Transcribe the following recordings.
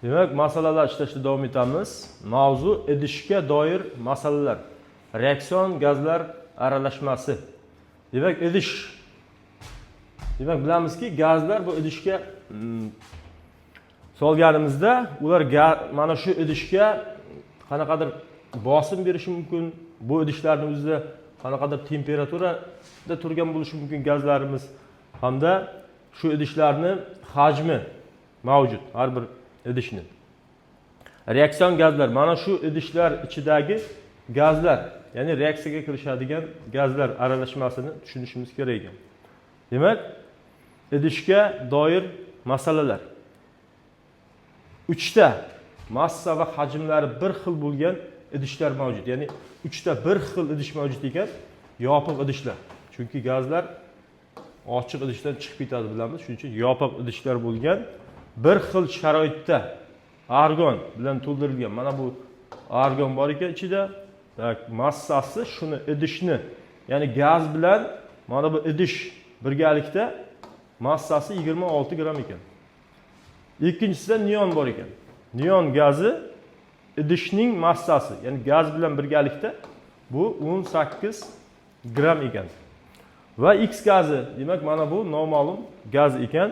Demak, masalalar ishlashda davom etamiz. Mavzu idishga doir masalalar. Reaksion gazlar aralashmasi. Demak, idish. Demak, bilamizki, gazlar bu idishga solganimizda, ular mana shu idishga qanaqadir bosim berishi mumkin. Bu idishlarning o'zida qanaqadir temperaturada turgan bo'lishi mumkin gazlarimiz hamda shu idishlarning hajmi mavjud har bir idishni. Reaksion gazlar mana shu idishlar ichidagi gazlar, ya'ni reaksiyaga kirishadigan gazlar aralashmasini tushunishimiz kerak ekan. Demak, idishga doir masalalar. 3 ta massa va hajmlari bir xil bo'lgan idishlar mavjud. Ya'ni 3 ta bir xil idish mavjud ekan, yopiq idishlar. Chunki gazlar ochiq idishdan chiqib ketadi bilamiz. Shuning uchun yopiq idishlar bo'lgan, bir xil sharoitda argon bilan to'ldirilgan. Mana bu argon bor ekan ichida. Massasi shuni idishni, ya'ni gaz bilan mana bu idish birgalikda massasi 26 gram ekan. Ikkinchisida neon bor ekan. Neon gazi idishning massasi, ya'ni gaz bilan birgalikda bu 18 gram ekan. Va X gazi, demak mana bu noma'lum gaz ekan.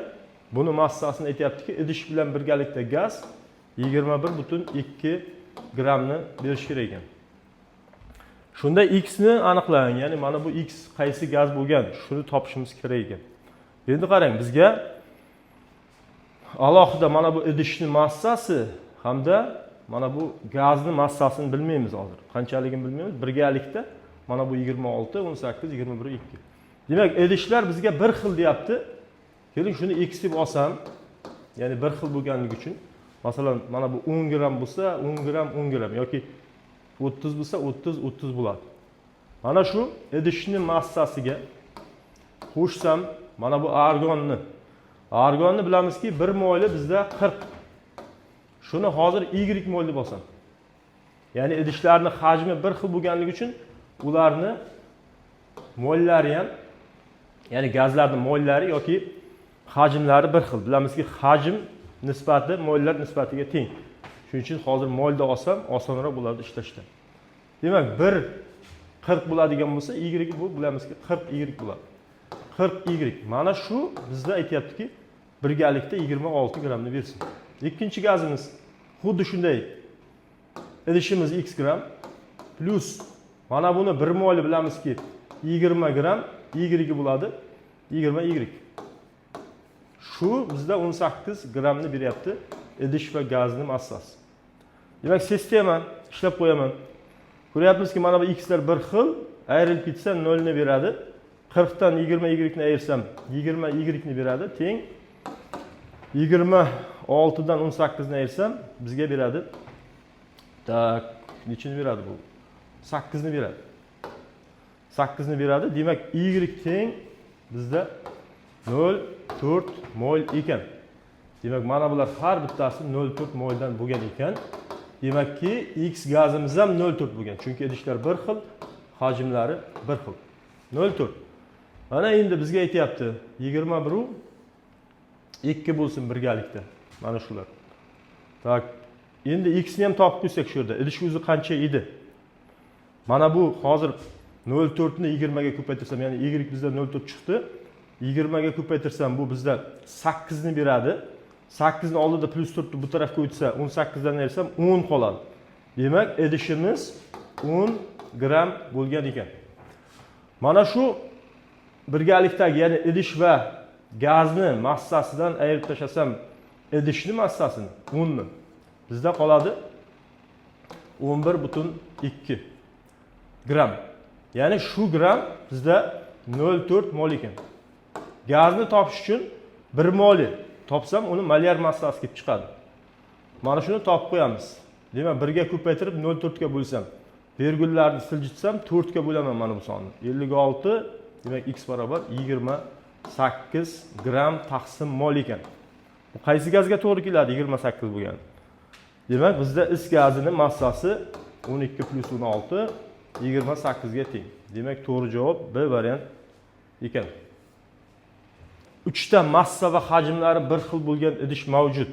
Buni massasini aytayaptiki, idish bilan birgalikda gaz 21,2 gramni berish kerak ekan. Shunda X ni aniqlang, ya'ni mana bu X qaysi gaz bo'lgan, shuni topishimiz kerak ekan. Endi qarang, bizga alohida mana bu idishning massasi hamda mana bu gazni massasini bilmaymiz hozir. Qanchaligini bilmaymiz. Birgalikda mana bu 26, 18, 21, 2. Demak, idishlar bizga bir xil deyapti. Keling shuni X deb olsam, ya'ni bir xil bo'lganligi uchun, masalan, mana bu 10 gram bo'lsa, 10 gram, 10 gram yoki 30 bo'lsa, 30, 30 bo'ladi. Mana shu idishning massasiga qo'shsam, mana bu argonni. Argonni bilamizki, 1 mol'i bizda 40. Shuni hozir Y mol deb olsam. Ya'ni idishlarning hajmi bir xil bo'lganligi uchun ularni mollari ham, ya'ni gazlarning mollari yoki hajmlari bir xil. Bilamizki, hajm nisbati mollar nisbatiga teng. Shuning uchun hozir molda olsam, osonroq bo'ladi ishlashda. Demak, 1 40 bo'ladigan bo'lsa, Y bu bilamizki 40 Y bo'ladi. 40 Y. Mana shu bizda aytayaptiki, birgalikda 26 gramni bersin. Ikkinchi gazimiz xuddi shunday. Idishimiz X gram plus mana buni 1 mol bilamizki 20 gram Y bo'ladi. 20 Y. Shu bizda 18 gramni beryapti idish va gazning massasi. Demak, sistema ishlab qo'yaman. Ko'ryapmizki, mana bu X'lar bir xil, ayrilib ketsa 0 ni beradi. 40 dan 20 Y ni ayirsam 20 Y ni beradi. Teng 26 dan 18 ni ayirsam bizga beradi. Tak, nechini beradi bu? 8 ni beradi. 8 ni beradi. Demak, Y teng bizda 0,4 mol ekan. Demak, mana bular har bittasi 0,4 moldan bo'lgan ekan. Demakki, X gazimiz ham 0,4 bo'lgan. Chunki idishlar bir xil, hajmlari bir xil. 0,4. Mana endi bizga aytayapti, 21 2 bo'lsin birgalikda. Mana shular. Tak, endi X ni ham topib qo'ysak shu yerda. Idish o'zi qancha edi? Mana bu hozir 0,4 ni 20 ga ko'paytirsam, ya'ni Y bizda 0,4 chiqdi. 20 ga ko'paytirsam bu bizda 8 ni beradi. 8 ni oldida plus 4 ni bu tarafga o'tsa, 18 dan ayirsam 10 qoladi. Demak, idishimiz 10 gram bo'lgan ekan. Mana shu birgalikdagi, ya'ni idish va gazni massasidan ayirib tashlasam, idishning massasini 10 ni bizda qoladi 11,2 gram. Ya'ni shu gram bizda 0,4 mol ekan. Gazni topish uchun 1 mol'i topsam, uni molyar massasi kelib chiqadi. Mana shuni topib qo'yamiz. Demak, 1 ga ko'paytirib 0,4 ga bo'lsam, virgullarni siljitsam 4 ga bo'laman mana bu sonni. 56, demak X barobar 28 gram taqsim mol ekan. Bu qaysi gazga to'g'ri keladi 28 bo'lgan? Demak, bizda is gazining massasi 12 plus 16 28 ga teng. Demak, to'g'ri javob B variant ekan. 3 ta massa va hajmlari bir xil bo'lgan idish mavjud.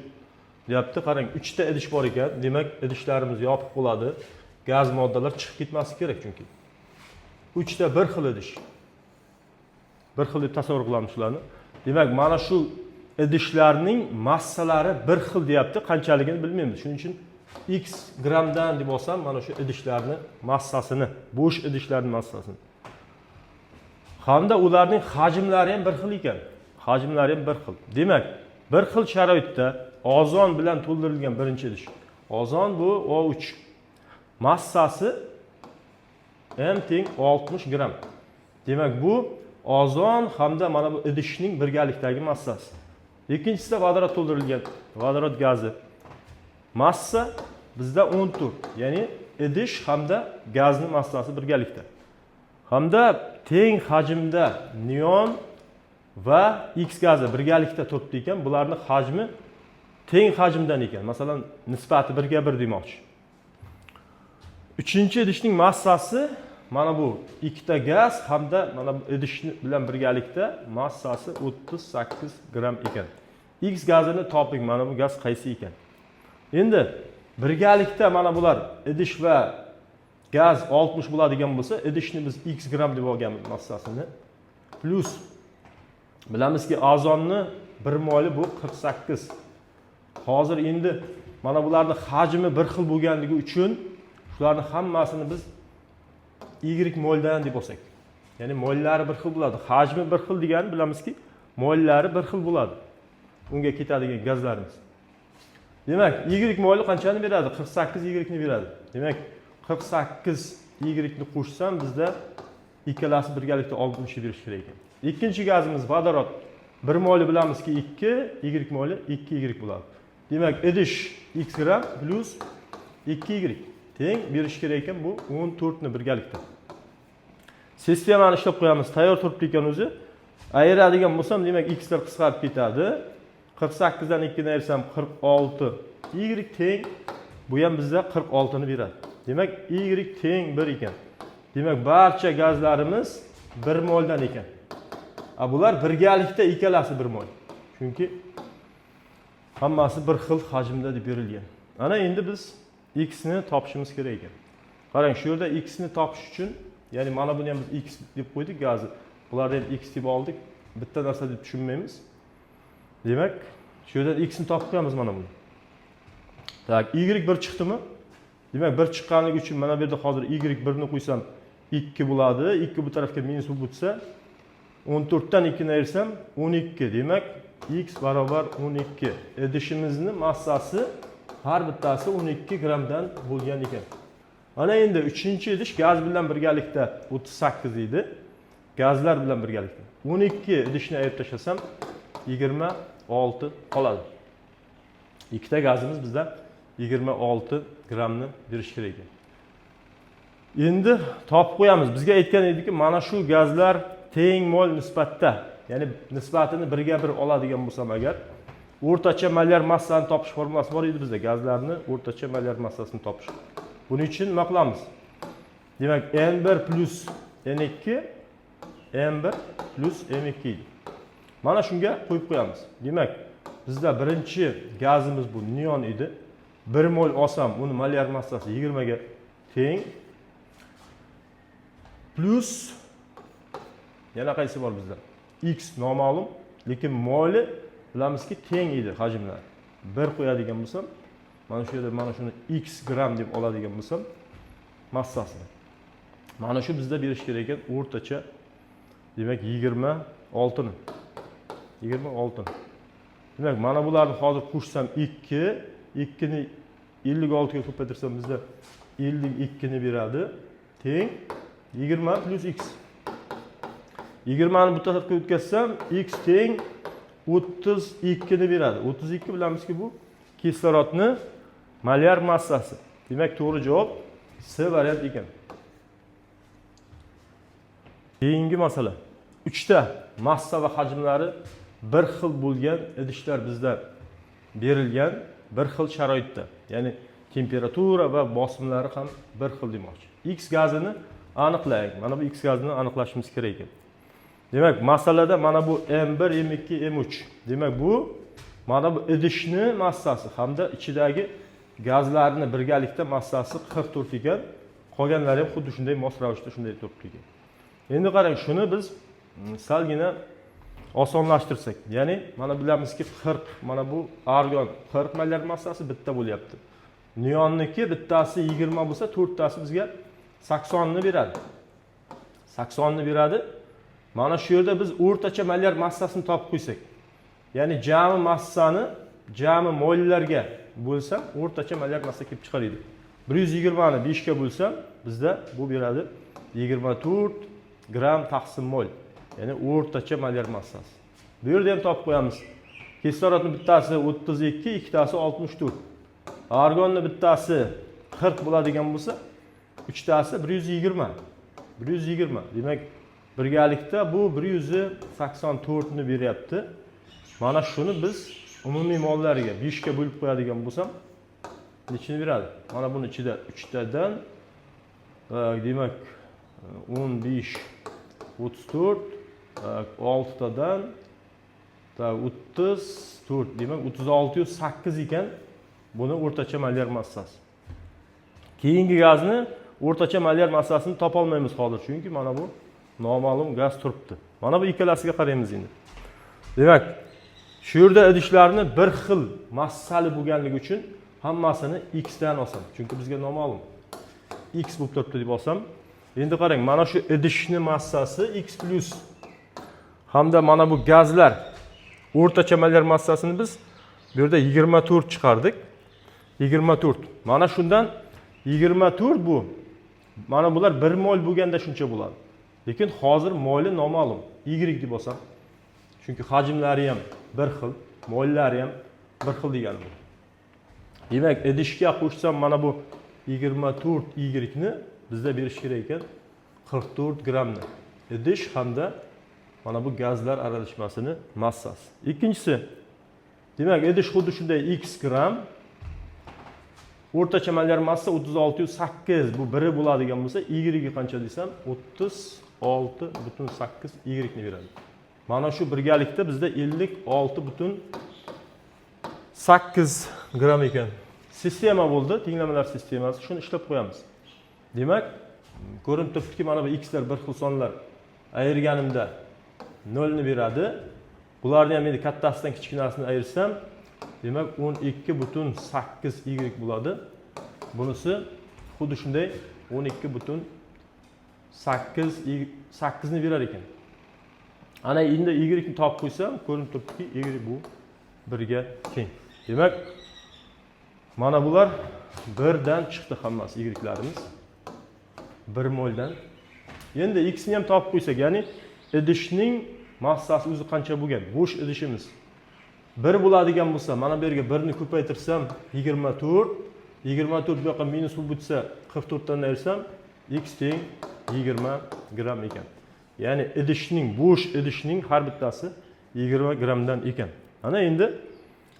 deyapti. Qarang, 3 ta idish bor ekan. Demak, idishlarimiz yopiq bo'ladi. Gaz moddalar chiqib ketmasligi kerak chunki. 3 ta bir xil idish. Bir xil deb tasavvur qilamiz shularni. Demak, mana shu idishlarning massalari bir xil deyapti. Qanchaligini bilmaymiz. Shuning uchun x grammdan deb olsam, mana shu idishlarning massasini, bo'sh idishlarning massasini. Hamda ularning hajmlari ham bir xil ekan. Hajmlari ham bir xil. Demak, bir xil sharoitda ozon bilan to'ldirilgan birinchi idish. Ozon bu O3. Massasi m teng 60 gram. Demak, bu ozon hamda mana bu idishning birgalikdagi massasi. Ikkinchisida vodorod to'ldirilgan, vodorod gazi. Massa bizda 14, ya'ni idish hamda gazning massasi birgalikda. Hamda teng hajmda neon va X gazi birgalikda turibdi ekan. Bularning hajmi teng hajmdan ekan. Masalan, nisbati 1:1 demoqchi. Uchinchi idishning massasi mana bu ikkita gaz hamda mana bu idish bilan birgalikda massasi 38 gram ekan. X gazini toping, mana bu gaz qaysi ekan? Endi birgalikda mana bular idish va gaz 60 bo'ladigan bo'lsa, idishni biz x gram deb olganmiz massasini. Plus bilamizki, ozonni 1 moli bu 48. Hozir endi mana bularning hajmi bir xil bo'lganligi uchun shularning hammasini biz y moldan deb olsak. Ya'ni mollari bir xil bo'ladi. Hajmi bir xil degani bilamizki, mollari bir xil bo'ladi. Unga ketadigan gazlarimiz. Demak, y moli qanchani beradi? 48 y ni beradi. Demak, 48 y ni qo'shsam bizda ikkalasi birgalikda 60 berish kerak ekan. Ikkinchi gazimiz vodorod. 1 moli bilamizki 2, y moli 2 y bo'ladi. Demak, idish x gram plus 2 y teng berish kerak ekan, bu 14 ni birgalikda. Sistemani ishlab qo'yamiz. Tayyor turibdi ekan o'zi. Ayiradigan bo'lsam, demak, x lar qisqarib ketadi. 48 dan 2 ni ayirsam 46 y teng, bu ham bizda 46 ni beradi. Demak, y teng 1 ekan. Demak, barcha gazlarimiz 1 moldan ekan. Bular birgalikda ikkalasi 1 mol. Chunki hammasi bir xil hajmda deb berilgan. Ana endi biz x ni topishimiz kerak ekan. Qarang, shu yerda x ni topish uchun, ya'ni mana buni ham biz x deb qo'ydik gazni. Bularni ham x deb oldik. Bitta narsa deb tushunmaymiz. Demak, shu yerda x ni topib qo'yamiz mana buni. Tak, y 1 chiqdimi? Demak, 1 chiqqanligi uchun mana bu yerda hozir y 1 ni qo'ysam 2 bo'ladi. 2 bu tarafga minus bo'lib o'tsa, 14 dan 2 ni ayirsam 12. Demak, x barobar 12. Idishimizning massasi har bittasi 12 gramdan bo'lgan ekan. Ana endi 3-chi idish gaz bilan birgalikda 38 edi. Gazlar bilan birgalikda 12 idishni ayirib tashlasam 26 qoladi. Ikkita gazimiz bizda 26 gramni berish kerak ekan. Endi topib qo'yamiz. Bizga aytgan ediki, mana shu gazlar teng mol nisbatda, ya'ni nisbatini 1:1 oladigan bo'lsam agar, o'rtacha molyar massani topish formulasi bor edi bizda, gazlarni o'rtacha molyar massasini topish. Buning uchun nima qilamiz? Demak, N1 plus N2, N1 plus M2 edi. Mana shunga qo'yib qo'yamiz. Demak, bizda birinchi gazimiz bu neon edi. 1 mol olsam, uni molyar massasi 20 ga teng. Plus yana qaysi bor bizda? X noma'lum, lekin moli bilamizki teng edi hajmlar. 1 qo'yadigan bo'lsam, mana shu yerda mana shuni x gram deb oladigan bo'lsam, massasini. Mana shu bizda berish kerak ekan o'rtacha, demak 26 ni. 26. Demak, mana bularni hozir qo'shsam 2, 2 ni 56 ga ko'paytirsam bizda 52 ni beradi. Teng 20 plus x. 20 ni bu tarafga o'tkazsam x teng 32 ni beradi. 32 bilamizki bu kislorodni molyar massasi. Demak, to'g'ri javob C variant ekan. Keyingi masala. 3 ta massa va hajmlari bir xil bo'lgan idishlar bizda berilgan, bir xil sharoitda. Ya'ni temperatura va bosimlari ham bir xil demoqchi. X gazini aniqlaylik. Mana bu X gazini aniqlashimiz kerak ekan. Demak, masalada mana bu M1, M2, M3. Demak, bu Mana bu idishni massasi hamda ichidagi gazlarni birgalikda massasi 44 ekan. Qolganlari ham xuddi shunday mos ravishda shunday turibdi ekan. Endi qarang, shuni biz salgina osonlashtirsak, ya'ni mana bilamizki 40, mana bu argon 40 molar massasi bitta bo'lyapti. Neonniki bittasi 20 bo'lsa, to'rttasi bizga 80 ni beradi. 80 ni beradi. Mana shu yerda biz o'rtacha molar massasini topib qo'ysak, ya'ni jami massani jami mollarga bo'lsam, o'rtacha molar massa kelib chiqaradi. 120 ni 5 ga bo'lsam, bizda bu beradi 24 gram taqsim mol. Ya'ni o'rtacha molar massasi. Bu yerda ham topib qo'yamiz. Kislorodning bittasi 32, ikkitasi 64. Argonni bittasi 40 bo'ladigan bo'lsa, uchtasi 120. 120. Demak, birgalikda bu 184 ni beryapti. Mana shuni biz umumiy mollariga 5 ga bo'lib qo'yadigan bo'lsam, nechini beradi? Mana buni ichida 3 tadan demak 15 34 6 tadan 34 demak 3608 ekan buni o'rtacha molar massasi. Keyingi gazni o'rtacha molar massasini topa olmaymiz hozir, chunki mana bu noma'lum gaz turibdi. Mana bu ikkalasiga qaraymiz endi. Demak, shu yerda idishlarni bir xil massali bo'lganligi uchun hammasini x dan olsam, chunki bizga noma'lum x bo'lib turibdi deb olsam, endi qarang, mana shu idishni massasi x plus hamda mana bu gazlar o'rtacha molar massasini biz bu yerda 24 chiqardik. 24. Mana shundan 24 bu. Mana bular 1 mol bo'lganda shuncha bo'ladi. Lekin hozir moli noma'lum. Y deb olsam, chunki hajmlari ham bir xil, mollari ham bir xil deganim. Demak, idishga qo'shsam mana bu 24 y ni bizda berish kerak ekan 44 gramni. Idish hamda mana bu gazlar aralashmasini massasi. Ikkinchisi, demak, idish xuddi shunday x gram. O'rtacha molar massa 3608, bu biri bo'ladigan bo'lsa, y qancha desam 36,8 y ni beradi. Mana shu birgalikda bizda 56,8 gram ekan. Sistema bo'ldi, tenglamalar sistemasi. Shuni ishlab qo'yamiz. Demak, ko'rinib turibdiki, mana bu x lar bir xil sonlar ayirganimda 0 ni beradi. Bularni ham endi kattasidan kichkinasini ayirsam, demak 12,8 y bo'ladi. Bunisi xuddi shunday 12,8 ni berar ekan. Ana endi y ni topib qo'ysam, ko'rinib turibdiki, y bu 1 ga teng. Demak, mana bular 1 dan chiqdi hammasi y-larimiz. 1 moldan. Endi x ni ham topib qo'ysak, ya'ni idishning massasi o'zi qancha bo'lgan? Bo'sh idishimiz 1 bo'ladigan bo'lsa, mana bu yerga 1 ni ko'paytirsam 24, 24 bu yoqqa minus bo'lib bitsa 44 dan ayirsam x teng 20 gram ekan. Ya'ni idishning, bo'sh idishning har bittasi 20 gramdan ekan. Ana endi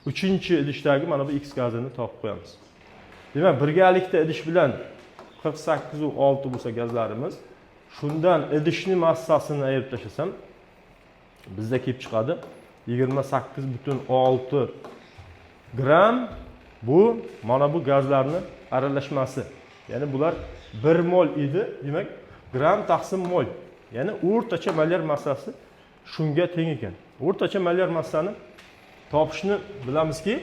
3-idishdagi mana bu x gazini topib qo'yamiz. Demak, birgalikda idish bilan 48 va 6 bo'lsa gazlarimiz, shundan idishning massasini ayirib tashlasam, bizda kelib chiqadi 28,6 gram. Bu mana bu gazlarni aralashmasi. Ya'ni bular 1 mol edi, demak gram taqsim mol. Ya'ni o'rtacha molar massasi shunga teng ekan. O'rtacha molar massani topishni bilamizki,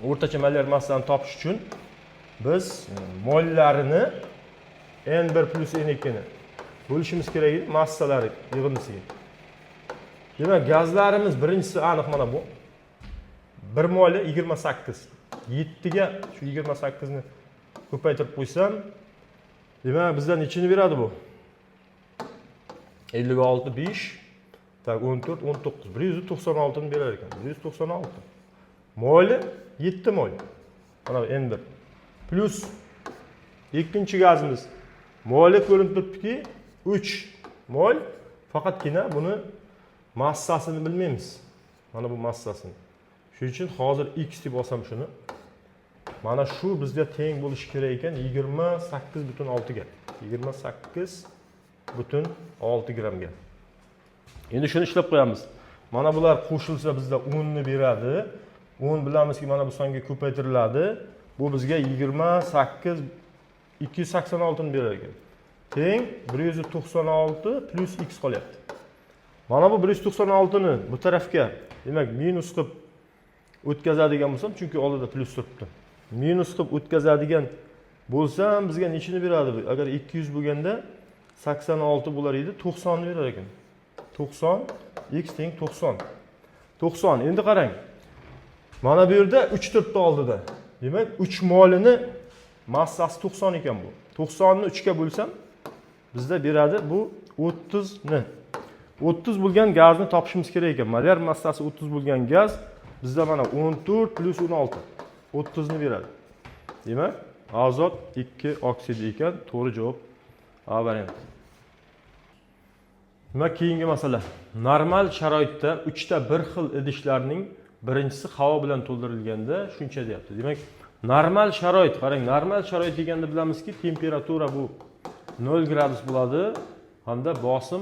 o'rtacha molar massani topish uchun biz mollarini N1 plus N2 ni bo'lishimiz kerak edi massalari yig'indisiga. Demak, gazlarimiz birinchisi aniq mana bu. 1 moli 28. 7 ga shu 28 ni ko'paytirib qo'ysam, demak, bizdan nechini beradi bu? 56, 5, 14, 19, 196 ni berar ekan. 196. Moli 7 mol. Mana bu N1. Plus ikkinchi gazimiz moli ko'rinib turibdiki 3 mol. Faqatgina buni massasini bilmaymiz. Mana bu massasini. Shuning uchun hozir x deb olsam shuni. Mana shu bizga teng bo'lishi kerak ekan 28,6 ga. 28,6 gramga. Endi shuni ishlab qo'yamiz. Mana bular qo'shilsa bizda 10 ni beradi. 10 bilamizki mana bu songa ko'paytiriladi. Bu bizga 28 286 ni berar ekan. Teng 196 plus x qolyapti. Mana bu 196 ni bu tarafga, demak, minus qilib o'tkazadigan bo'lsam, chunki oldida plus turibdi. Minus qilib o'tkazadigan bo'lsam, bizga nechini beradi? Agar 200 bo'lganda 86 bo'lar edi, 90 ni berar ekan. 90 x teng 90. 90. Endi qarang. Mana bu yerda 3 turibdi oldida. Demak, 3 molini massasi 90 ekan bu. 90 ni 3 ga bo'lsam, bizda beradi bu 30 ni. 30 bo'lgan gazni topishimiz kerak ekan. Molar massasi 30 bo'lgan gaz bizda mana 14 plus 16. 30 ni beradi. Demak, azot 2 oksidi ekan. To'g'ri javob A varianti. Demak, keyingi masala. Normal sharoitda 3 ta bir xil idishlarning birinchisi havo bilan to'ldirilganda shuncha deyapti. Demak, normal sharoit, qarang, normal sharoit deganda bilamizki, temperatura bu 0 gradus bo'ladi hamda bosim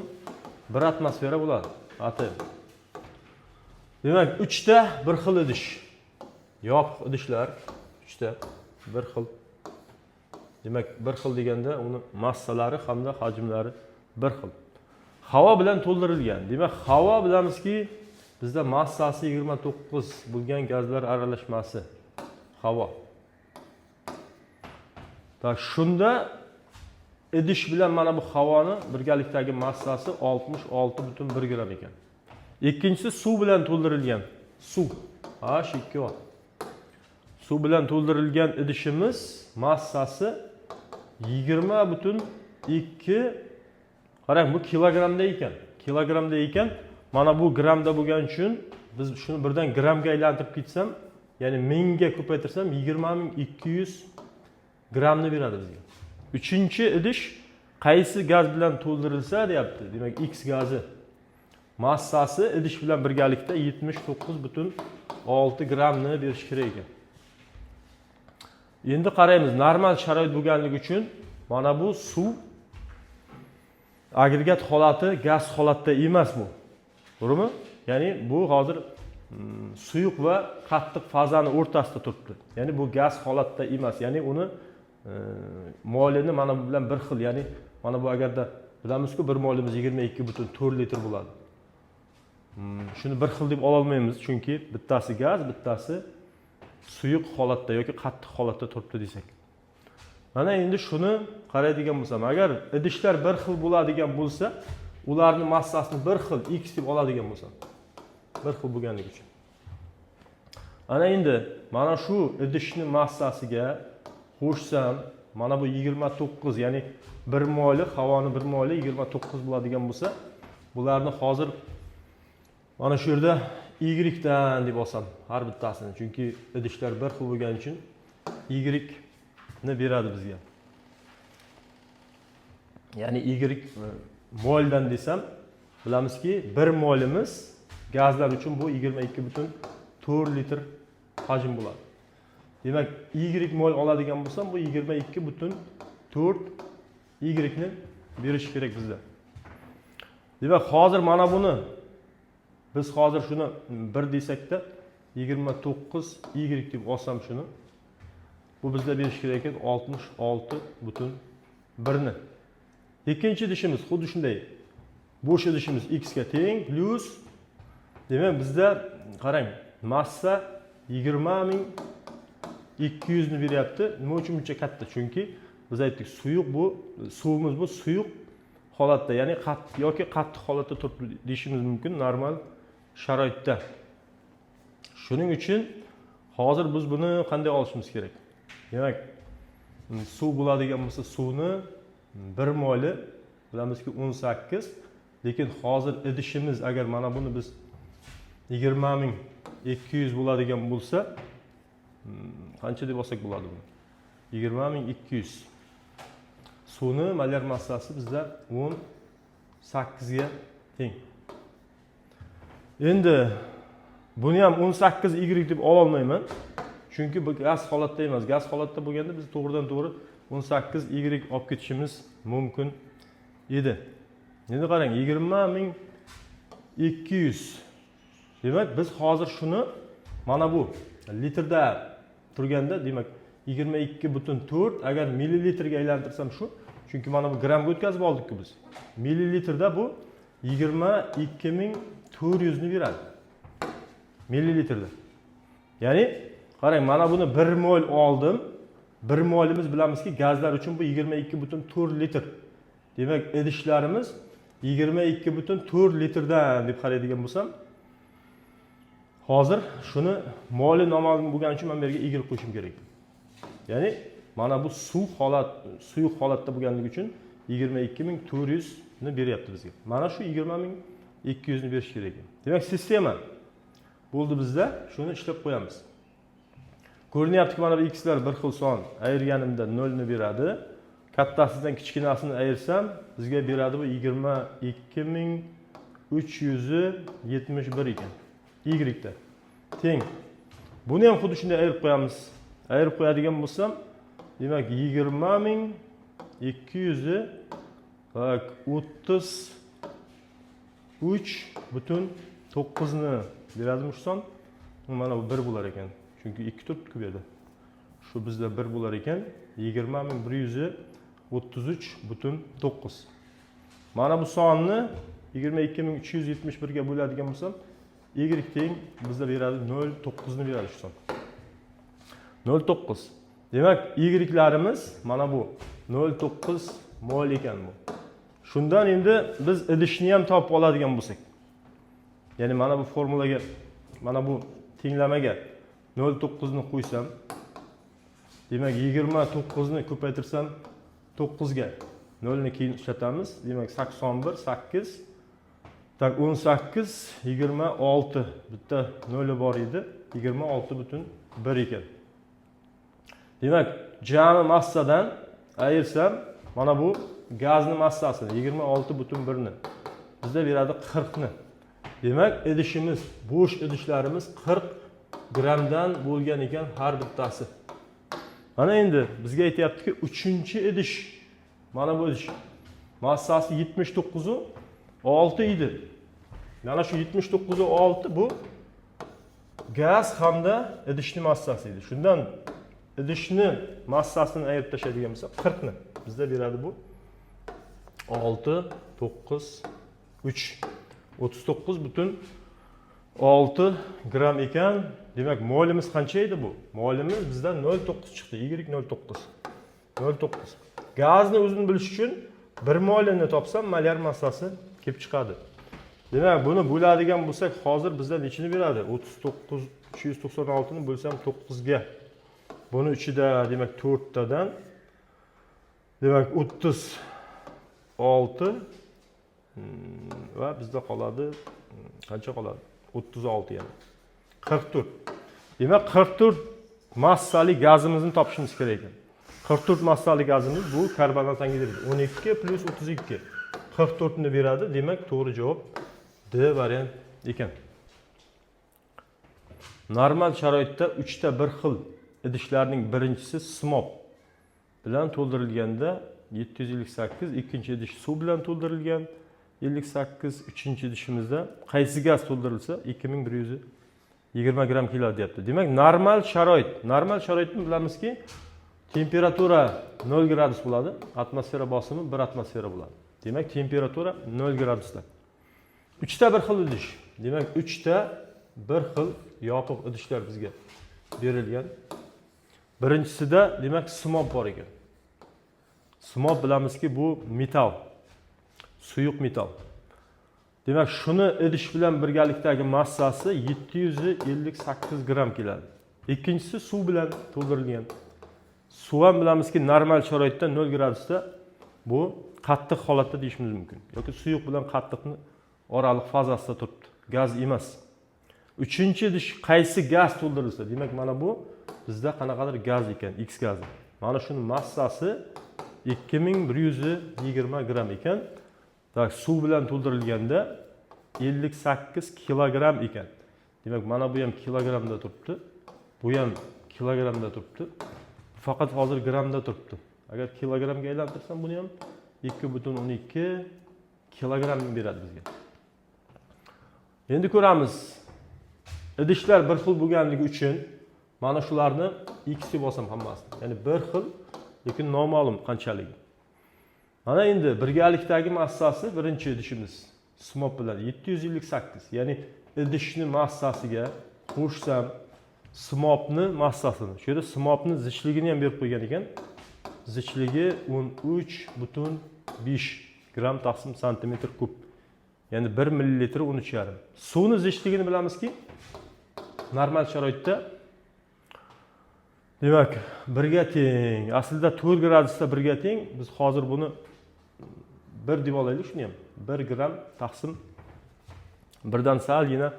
1 atmosfera bo'ladi. Atom. Demak, 3 ta bir xil idish. Yopiq idishlar 3 ta bir xil. Demak, bir xil deganda uni massalari hamda hajmlari bir xil. Havo bilan to'ldirilgan. Demak, havo bilamizki, bizda massasi 29 bo'lgan gazlar aralashmasi havo. Da shunda idish bilan mana bu havoni birgalikdagi massasi 66,1 gram ekan. Ikkinchisi suv bilan to'ldirilgan. Suv H2O. Suv bilan to'ldirilgan idishimiz massasi 20,2. Qarang, bu kilogramda ekan. Kilogramda ekan. Mana bu gramda bo'lgani uchun biz shuni birdan gramga aylantirib ketsam, ya'ni 1000 ga ko'paytirsam 20,200 gramni beradi bizga. Uchinchi idish qaysi gaz bilan to'ldirilsa deyapti. Demak, X gazi massasi idish bilan birgalikda 79,6 gramni berish kerak ekan. Endi qaraymiz, normal sharoit bo'lganligi uchun mana bu suv agregat holati gaz holatda emas bu. To'g'rimi? Ya'ni bu hozir suyuq va qattiq fazani o'rtasida turibdi. Ya'ni bu gaz holatda emas. Ya'ni uni molini mana bu bilan bir xil. Ya'ni mana bu agarda bilamizki, bir molimiz 22,4 litr bo'ladi. Shuni bir xil deb ola olmaymiz, chunki bittasi gaz, bittasi suyuq holatda yoki qattiq holatda turibdi desak. Mana endi shuni qaraydigan bo'lsam, agar idishlar bir xil bo'ladigan bo'lsa, ularning massasini bir xil x deb oladigan bo'lsam, bir xil bo'lganligi uchun. Ana endi mana shu idishni massasiga qo'shsam, mana bu 29, ya'ni 1 moli, havoni 1 moli 29 bo'ladigan bo'lsa, bularni hozir mana shu yerda y dan deb olsam har bittasini, chunki idishlar bir xil bo'lgani uchun y ni beradi bizga. Ya'ni y moldan desam, bilamizki 1 molimiz gazlar uchun bu 22,4 litr hajm bo'ladi. Demak, y mol oladigan bo'lsam, bu 22,4 y ni berish kerak bizda. Demak, hozir mana buni biz hozir shuni 1 desakda 29 y deb olsam shuni, bu bizda berish kerak ekan 66,1 ni. Ikkinchi idishimiz xuddi shunday. Bo'sh idishimiz x ga teng plus, demak bizda qarang, massa 20,200 ni beryapti. Nima uchun buncha katta? Chunki biz aytdik, suyuq bu, suvimiz bu suyuq holatda, ya'ni qattiq yoki qattiq holatda turibdi deyishimiz mumkin normal sharoitda. Shuning uchun hozir biz buni qanday olishimiz kerak? Demak, suv bo'ladigan bo'lsa, suvni 1 moli bilamizki 18, lekin hozir idishimiz agar mana buni biz 20,200 bo'ladigan bo'lsa, qancha deb olsak bo'ladi buni? 20,200. Suvni molar massasi bizda 18 ga teng. Endi buni ham 18 y deb ola olmayman. Chunki bu gaz holatda emas. Gaz holatda bo'lganda biz to'g'ridan to'g'ri 18 y olib ketishimiz mumkin edi. Endi qarang, 20,200 Demak, biz hozir shuni mana bu litrda turganda, demak 22,4 agar millilitrga aylantirsam shu. Chunki mana bu grammga o'tkazib oldik-ku biz. Millilitrda bu 22,400 ni beradi. Millilitrda. Ya'ni qarang, mana buni 1 mol oldim. 1 molimiz bilamizki, gazlar uchun bu 22,4 litr. Demak, idishlarimiz 22,4 litrdan deb qaraydigan bo'lsam, hozir shuni moli noma'lum bo'lgani uchun men bu yerga egilib qo'yishim kerak. Ya'ni mana bu suyuq holatda bo'lganligi uchun 22,400 ni beryapti bizga. Mana shu 20,200 ni berish kerak. Demak, sistema bo'ldi bizda. Shuni ishlab qo'yamiz. Ko'rinyaptiki, mana bu x'lar bir xil son. Ayirganimda 0 ni beradi. Kattasidan kichkinasini ayirsam, bizga beradi bu 22,371 ekan. Y da. Teng. Buni ham xuddi shunday ayirib qo'yamiz. Ayirib qo'yadigan bo'lsam, demak 20,200 bak 33,9 ni beradimi shu son? Mana bu 1 bo'lar ekan. Chunki 2 turibdi bu yerda. Shu bizda 1 bo'lar ekan. 20,133,9. Mana bu sonni 22,371 ga bo'ladigan bo'lsam, y teng bizda beradi 0,9 ni beradi shu son. 0,9. Demak, y'larimiz mana bu 0,9 mol ekan bu. Shundan endi biz idishni ham topib oladigan bo'lsak, ya'ni mana bu formulaga, mana bu tenglamaga 0,9 ni qo'ysam, demak 29 ni ko'paytirsam 9 ga 0 ni keyin ishlatamiz. Demak 81, 8, tak 18, 26. Bitta 0 bor edi. 26,1 ekan. Demak, jami massadan ayirsam, mana bu gazni massasini 26,1 ni bizda beradi 40 ni. Demak, idishimiz, bo'sh idishlarimiz 40 grammdan bo'lgan ekan har bittasi. Mana endi bizga aytayaptiki, 3-idish. Mana bu idish massasi 79,6 edi. Mana shu 79,6 bu gaz hamda idishning massasi edi. Shundan idishni massasini ayirib tashlaydigan bo'lsa 40 ni bizda beradi bu 6, 9, 3, 39,6 gram ekan. Demak, molimiz qancha edi bu? Molimiz bizdan 0,9 chiqdi. Y0,9. 0,9. Gazni o'zini bilish uchun 1 molini topsam, molar massasi kelib chiqadi. Demak, buni bo'ladigan bo'lsak, hozir bizda nechini beradi? 39, 396 ni bo'lsam 9 ga. Buni ichida demak 4 tadan demak 36 va bizda qoladi qancha qoladi? 36 yana. 44. Demak, 44 massali gazimizni topishimiz kerak ekan. 44 massali gazimiz bu karbonat angidrid 12 plus 32. 44 ni beradi. Demak, to'g'ri javob D variant ekan. Normal sharoitda 3 ta bir xil idishlarning birinchisi simop bilan to'ldirilganda 758, ikkinchi idish suv bilan to'ldirilgan 58, uchinchi idishimizda qaysi gaz to'ldirilsa 2120 gram keladi deyapti. Demak, normal sharoitni bilamizki, temperatura 0 gradus bo'ladi, atmosfera bosimi 1 atmosfera bo'ladi. Demak, temperatura 0 gradusda. 3 ta bir xil idish. Demak, 3 ta bir xil yopiq idishlar bizga berilgan. Birinchisida demak simop bor ekan. Simop bilamizki, bu metal, suyuq metal. Demak, shuni idish bilan birgalikdagi massasi 758 gram keladi. Ikkinchisi suv bilan to'ldirilgan. Suv ham bilamizki, normal sharoitda 0 gradusda bu qattiq holatda deyishimiz mumkin. Yoki suyuq bilan qattiqni oraliq fazasida turibdi. Gaz emas. Uchinchi idish qaysi gaz to'ldirilsa, demak mana bu bizda qanaqadir gaz ekan, X gazi. Mana shuning massasi 2120 gram ekan. Tak, suv bilan to'ldirilganda 58 kilogram ekan. Demak, mana bu ham kilogramda turibdi. Bu ham kilogramda turibdi. Faqat hozir gramda turibdi. Agar kilogramga aylantirsam, buni ham 2,12 kilogram beradi bizga. Endi ko'ramiz. idishlar bir xil bo'lganligi uchun mana shularni x deb olsam hammasini. Ya'ni bir xil, lekin noma'lum qanchaligi. Mana endi birgalikdagi massasi birinchi idishimiz smop bilan 758. Ya'ni idishni massasiga qo'shsam smopni massasini. Shu yerda smopni zichligini ham berib qo'ygan ekan. Zichligi 13,5 gram taqsim santimetr kub. Ya'ni 1 millilitr 13,5. Suvni zichligini bilamizki, normal sharoitda demak, 1 ga teng. Aslida 4 gradusda 1 ga teng. Biz hozir buni 1 deb olaylik, shuni ham. 1 gram taqsim 1 dan salgina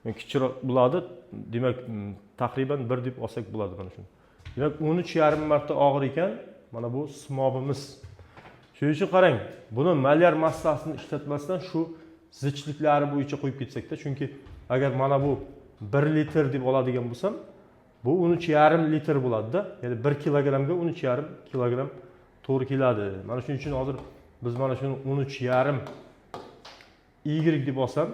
kichikroq bo'ladi. Demak, taxriban 1 deb olsak bo'ladi mana shuni. Demak, 13,5 marta og'ir ekan. Mana bu smobimiz. Shuning uchun qarang, buni molyar massasini ishlatmasdan shu zichliklari bo'yicha qo'yib ketsak-da, chunki agar mana bu 1 litr deb oladigan bo'lsam, bu 13,5 litr bo'ladi-da. Ya'ni 1 kilogramga 13,5 kilogram to'g'ri keladi. Mana shuning uchun hozir biz mana shuni 13,5 y deb olsam,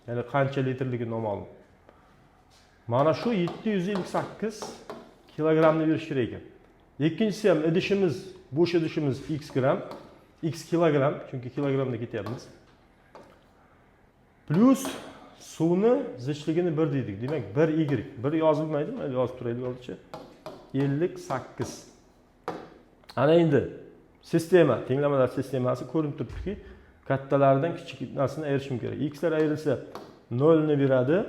ya'ni qancha litrligi noma'lum. Mana shu 758 kilogramni berish kerak ekan. Ikkinchisi ham idishimiz, bo'sh idishimiz x gram, x kilogram, chunki kilogramda ketyapmiz. Plus suvni zichligini 1 deydik. Demak 1 y. 1 yozilmaydi, mana yozib turaylik hozircha. 58. Ana endi sistema, tenglamalar sistemasi ko'rinib turibdiki, kattalaridan kichik narsani ayirishim kerak. X lar ayrilsa 0 ni beradi.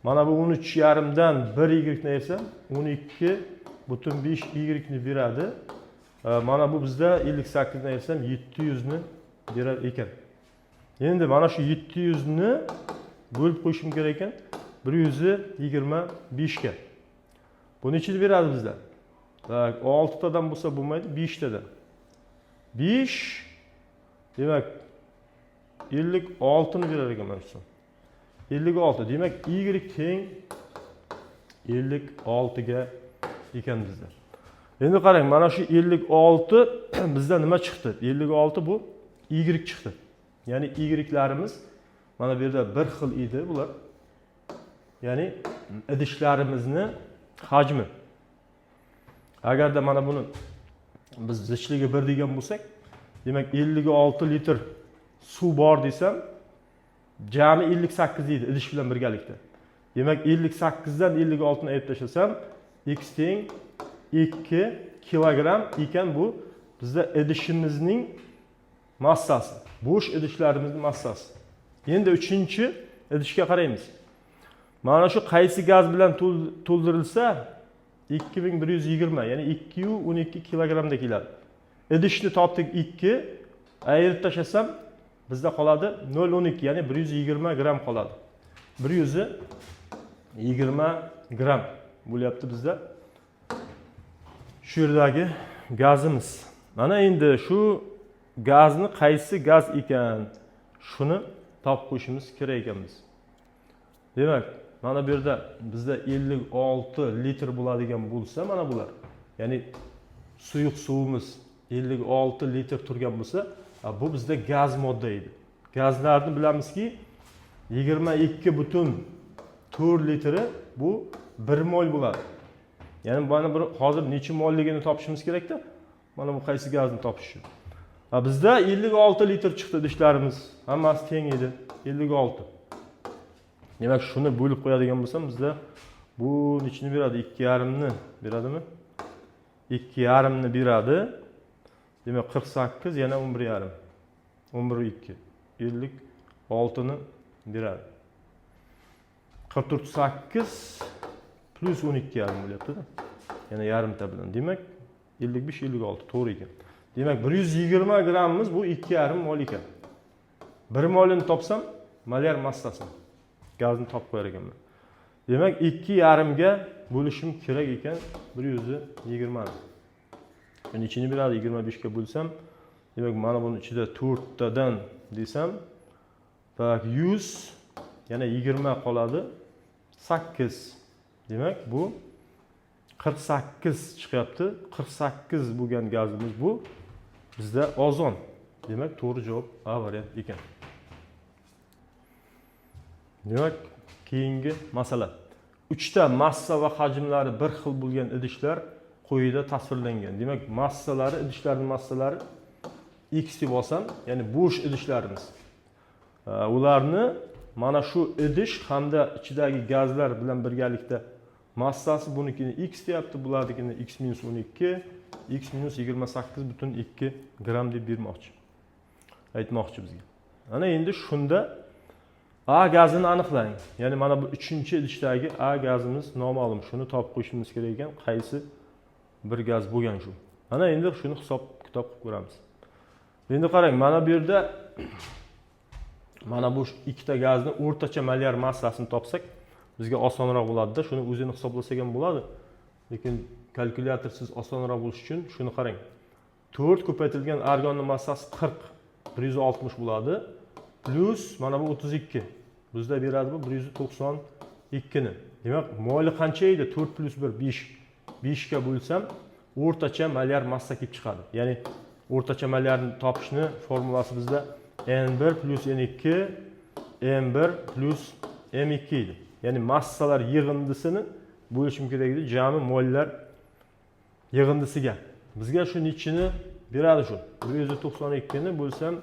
Mana bu 13,5 dan 1 y ni ayirsam 12,5 y ni beradi. Mana bu bizda 58 ni ayirsam 700 ni berar ekan. Endi mana shu 700 ni bo'lib qo'yishim kerak ekan 125 ga. Bu nechini beradi bizda? 6 tadan bo'lsa bo'lmaydi, 5 tadan. 5 demak 56 ni berar ekan mana shu. 56. Demak y teng 56 ga ekan bizda. Endi qarang, mana shu 56 bizda nima chiqdi? 56 bu y chiqdi. Ya'ni y'larimiz mana bu yerda bir xil edi bular. Ya'ni idishlarimizni hajmi. Agarda mana buni biz zichligi 1 degan bo'lsak, demak 56 litr suv bor desam, jami 58 edi idish bilan birgalikda. Demak 58 dan 56 ni ayirib tashlasam, x teng 2 kilogram ekan bu bizda idishimizning massasi. Bo'sh idishlarimizning massasi. Endi 3-chi idishga qaraymiz. Mana shu qaysi gaz bilan to'ldirilsa 2120, ya'ni 212 kilogramda keladi. Idishni topdik 2, ayirib tashlasam bizda qoladi 0,12, ya'ni 120 gram qoladi. 120 gram bo'lyapti bizda shu yerdagi gazimiz. Mana endi shu gazni qaysi gaz ekan, shuni topib qo'yishimiz kerak ekan biz. Demak, mana bu yerda bizda 56 litr bo'ladigan bo'lsa, mana bular. Ya'ni suyuq suvimiz 56 litr turgan bo'lsa, bu bizda gaz modda edi. Gazlarni bilamizki, 22,4 litri bu 1 mol bo'ladi. Ya'ni mana bir hozir necha molligini topishimiz kerak-da. Mana bu qaysi gazni topish uchun. Bizda 56 litr chiqdi idishlarimiz. Hammasi teng edi. 56. Demak, shuni bo'lib qo'yadigan bo'lsam, bizda bu nechini beradi? 2,5 ni beradimi? 2,5 ni beradi. Demak, 48 yana 11,5. 11,2. 56 ni beradi. 48 plus 12,5 bo'lyapti-da. Yana yarimta bilan. Demak, 55-56 to'g'ri ekan. Demak, 120 grammimiz bu 2,5 mol ekan. 1 molini topsam, molyar massasi gazni topib qo'yar ekanman. Demak, 2,5 ga bo'lishim kerak ekan 120 ni. Yani ichini beradi 25 ga bo'lsam, demak, mana buni ichida 4 tadan desam, bak 100 yana 20 qoladi. 8. Demak, bu 48 chiqyapti. 48 bo'lgan gazimiz bu bizda ozon. Demak, to'g'ri javob A variant ekan. Demak, Keyingi masala. 3 ta massa va hajmlari bir xil bo'lgan idishlar quyida tasvirlangan. Demak, massalari, idishlarning massalari x deb olsam, ya'ni bo'sh idishlarimiz. Ularni mana shu idish hamda ichidagi gazlar bilan birgalikda massasi bunikini x deyapti, bularnikini x-12, x-28,2 gram deb bermoqchi. Aytmoqchi bizga. Ana endi shunda A gazini aniqlang. Ya'ni mana bu 3-idishdagi A gazimiz noma'lum. Shuni topib qo'yishimiz kerak ekan. Qaysi bir gaz bo'lgan shu. Ana endi shuni hisob-kitob qilib ko'ramiz. Endi qarang, mana bu yerda mana bu ikkita gazni o'rtacha molyar massasini topsak, bizga osonroq bo'ladi-da. Shuni o'zini hisoblasak ham bo'ladi. Lekin kalkulyatorsiz osonroq bo'lish uchun shuni qarang. 4 ko'paytirilgan argonning massasi 40, 160 bo'ladi. Plus mana bu 32. Bizda beradi bu 192 ni. Demak, moli qancha edi? 4 plus 1 5. 5 ga bo'lsam, o'rtacha molyar massa kelib chiqadi. Ya'ni o'rtacha molyarni topishni formulasi bizda N1 plus N2, M1 plus M2 edi. Ya'ni massalar yig'indisini bo'lishim kerak edi jami mollar yig'indisiga. Bizga shuning ichini beradi shu. 192 ni bo'lsam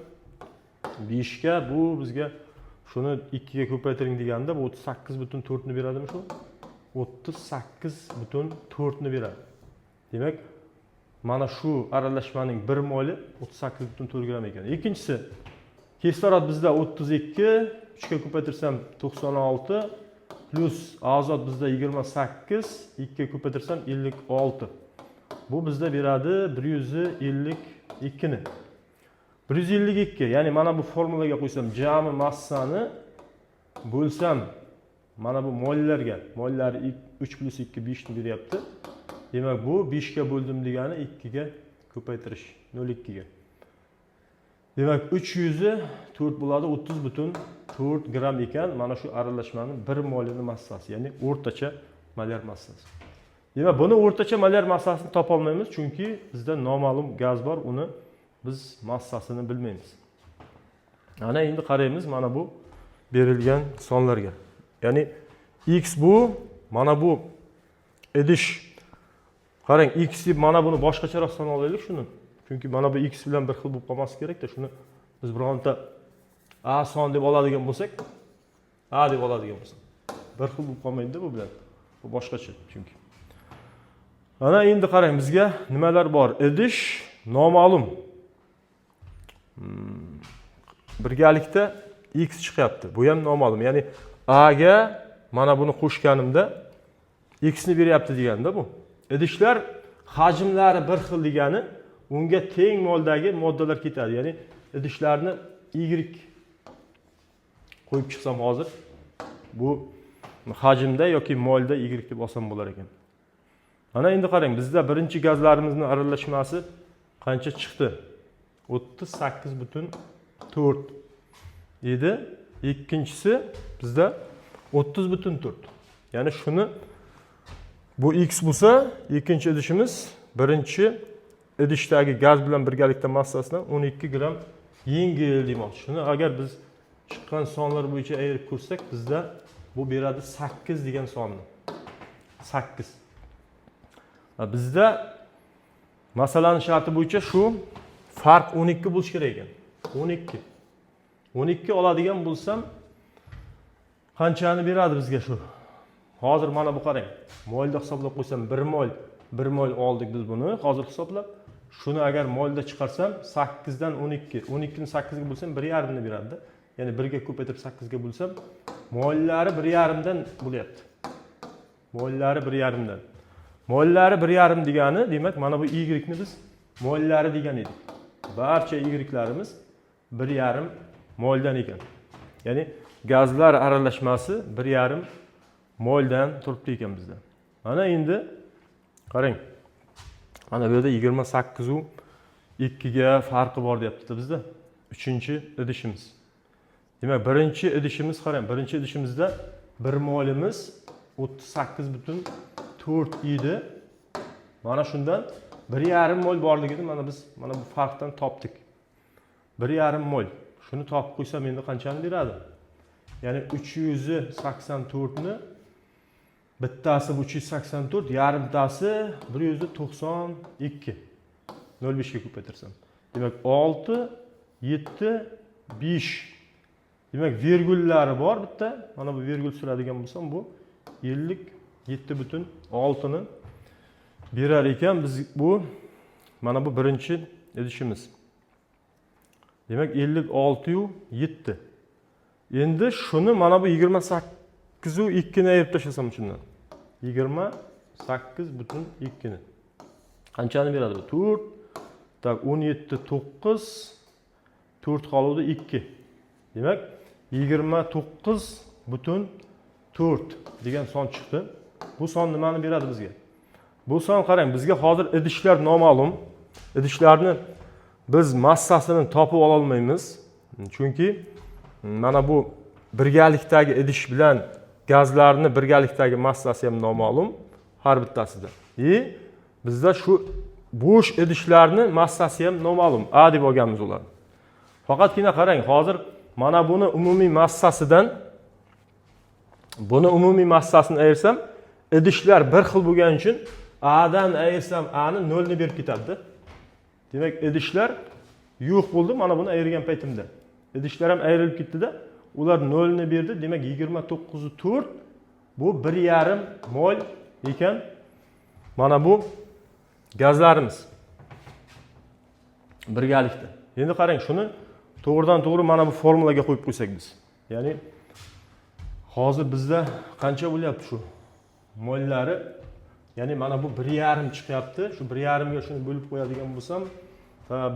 5 ga, bu bizga shuni 2 ga ko'paytiring deganda bu 38,4 ni beradimi shu? 38,4 ni beradi. Demak, mana shu aralashmaning 1 moli 38,4 gram ekan. Ikkinchisi, kislorod bizda 32, 3 ga ko'paytirsam 96 plus azot bizda 28, 2 ga ko'paytirsam 56. Bu bizda beradi 152 ni. 152, ya'ni mana bu formulaga qo'ysam, jami massani bo'lsam, mana bu mollarga, mollari 3 plus 2 5 ni beryapti. Demak, bu 5 ga bo'ldim degani 2 ga ko'paytirish, 0,2 ga. Demak, 300 4 bo'ladi, 30,4 gram ekan mana shu aralashmaning 1 molining massasi, ya'ni o'rtacha molyar massasi. Demak, buni o'rtacha molyar massasini topa olmaymiz, chunki bizda noma'lum gaz bor, uni biz massasini bilmaymiz. Ana endi qaraymiz mana bu berilgan sonlarga. Ya'ni x bu, mana bu idish. Qarang, x deb mana buni boshqacharoq son olaylik shuni. Chunki mana bu x bilan bir xil bo'lib qolmasi kerak-da, shuni biz bironta a son deb oladigan bo'lsak, a deb oladigan bo'lsak, bir xil bo'lib qolmaydi-da bu bilan. Bu boshqacha chunki. Ana endi qarang, bizga nimalar bor? Idish noma'lum. Birgalikda x chiqyapti. Bu ham noma'lum. Ya'ni a ga mana buni qo'shganimda x ni beryapti deganda bu. Idishlar hajmlari bir xil degani unga teng moldagi moddalar ketadi. Ya'ni idishlarni y qo'yib chiqsam hozir bu hajmda yoki molda y deb olsam bo'lar ekan. Mana endi qarang, bizda birinchi gazlarimizning aralashmasi qancha chiqdi? 38,4 edi. Ikkinchisi bizda 30,4. Ya'ni shuni bu x bo'lsa, ikkinchi idishimiz birinchi idishdagi gaz bilan birgalikda massasidan 12 gram yengil demoqchi. Shuni agar biz chiqqan sonlar bo'yicha ayirib ko'rsak, bizda bu beradi 8 degan sonni. 8. Bizda masalaning sharti bo'yicha shu farq 12 bo'lish kerak ekan. 12. 12 oladigan bo'lsam qanchani beradi bizga shu? Hozir mana bu qarang. Molda hisoblab qo'ysam 1 mol oldik biz buni. Hozir hisoblab shuni agar molda chiqarsam 8 dan 12. 12 ni 8 ga bo'lsam 1,5 ni beradi. Ya'ni 1 ga ko'paytirib 8 ga bo'lsam mollari 1,5 dan bo'lyapti. Mollari 1,5 dan. Mollari 1,5 degani, demak mana bu y ni biz mollari degan edik. Barcha y'larimiz 1,5 moldan ekan. Ya'ni gazlar aralashmasi 1,5 moldan turibdi ekan bizda. Mana endi qarang. Mana bu yerda 28 u 2 ga farqi bor deyapti bizda. 3-idishimiz. Demak, birinchi idishimiz qarang, birinchi idishimizda 1 molimiz 38,4 edi. Mana shundan 1,5 mol borligini mana biz mana bu farqdan topdik. 1,5 mol. Shuni topib qo'ysam endi qanchani beradi? ya'ni 384 ni bittasi 384, yarimtasi 192. 0,5 ga ko'paytirsam. Demak 6, 7, 5. Demak virgullari bor bitta. Mana bu virgul suradigan bo'lsam bu 57,6 ni berar ekan. Biz bu mana bu birinchi idishimiz. Demak 56,7. Endi shuni mana bu 28,2 ni ayirib tashlasam shundan. 28,2 ni. Qanchani beradi bu? 4. Tak 17, 9. 4 qoluvdi 2. Demak 29,4 degan son chiqdi. Bu son nimani beradi bizga? Bu son qarang, bizga hozir idishlar noma'lum. Idishlarni biz massasini topib ola olmaymiz. Chunki mana bu birgalikdagi idish bilan gazlarni birgalikdagi massasi ham noma'lum har bittasida. Bizda shu bo'sh idishlarni massasi ham noma'lum. A deb olganmiz ularni. Faqatgina qarang, hozir mana buni umumiy massasini ayirsam, idishlar bir xil bo'lgani uchun A dan ayirsam A ni 0 ni berib ketadi. Demak, idishlar yo'q bo'ldi mana buni ayirgan paytimda. Idishlar ham ayrilib ketdi-da, ular 0 ni berdi. Demak, 29,4 bu 1,5 mol ekan. Mana bu gazlarimiz birgalikda. Endi qarang, shuni to'g'ridan to'g'ri mana bu formulaga qo'yib qo'ysak biz. Ya'ni hozir bizda qancha bo'lyapti shu mollari? Ya'ni mana bu 1,5 chiqyapti. Shu 1,5 ga shuni bo'lib qo'yadigan bo'lsam,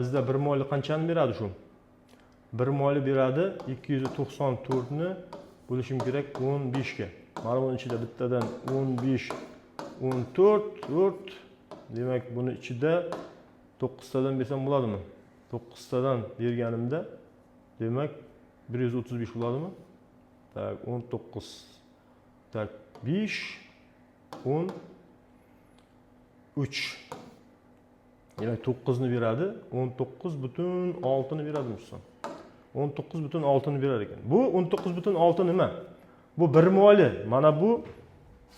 bizda 1 mol qanchani beradi shu? 1 mol beradi 294 ni bo'lishim kerak 15 ga. Mana buning ichida bittadan 15, 14, 4. Demak, buni ichida 9 tadan bersam bo'ladimi? 9 tadan berganimda demak 135 bo'ladimi? Tak 19. Tak 5, 10, 3. Demak 9 ni beradi, 19,6 ni beradi son. 19,6 ni berar ekan. Bu 19,6 nima? Bu 1 moli. Mana bu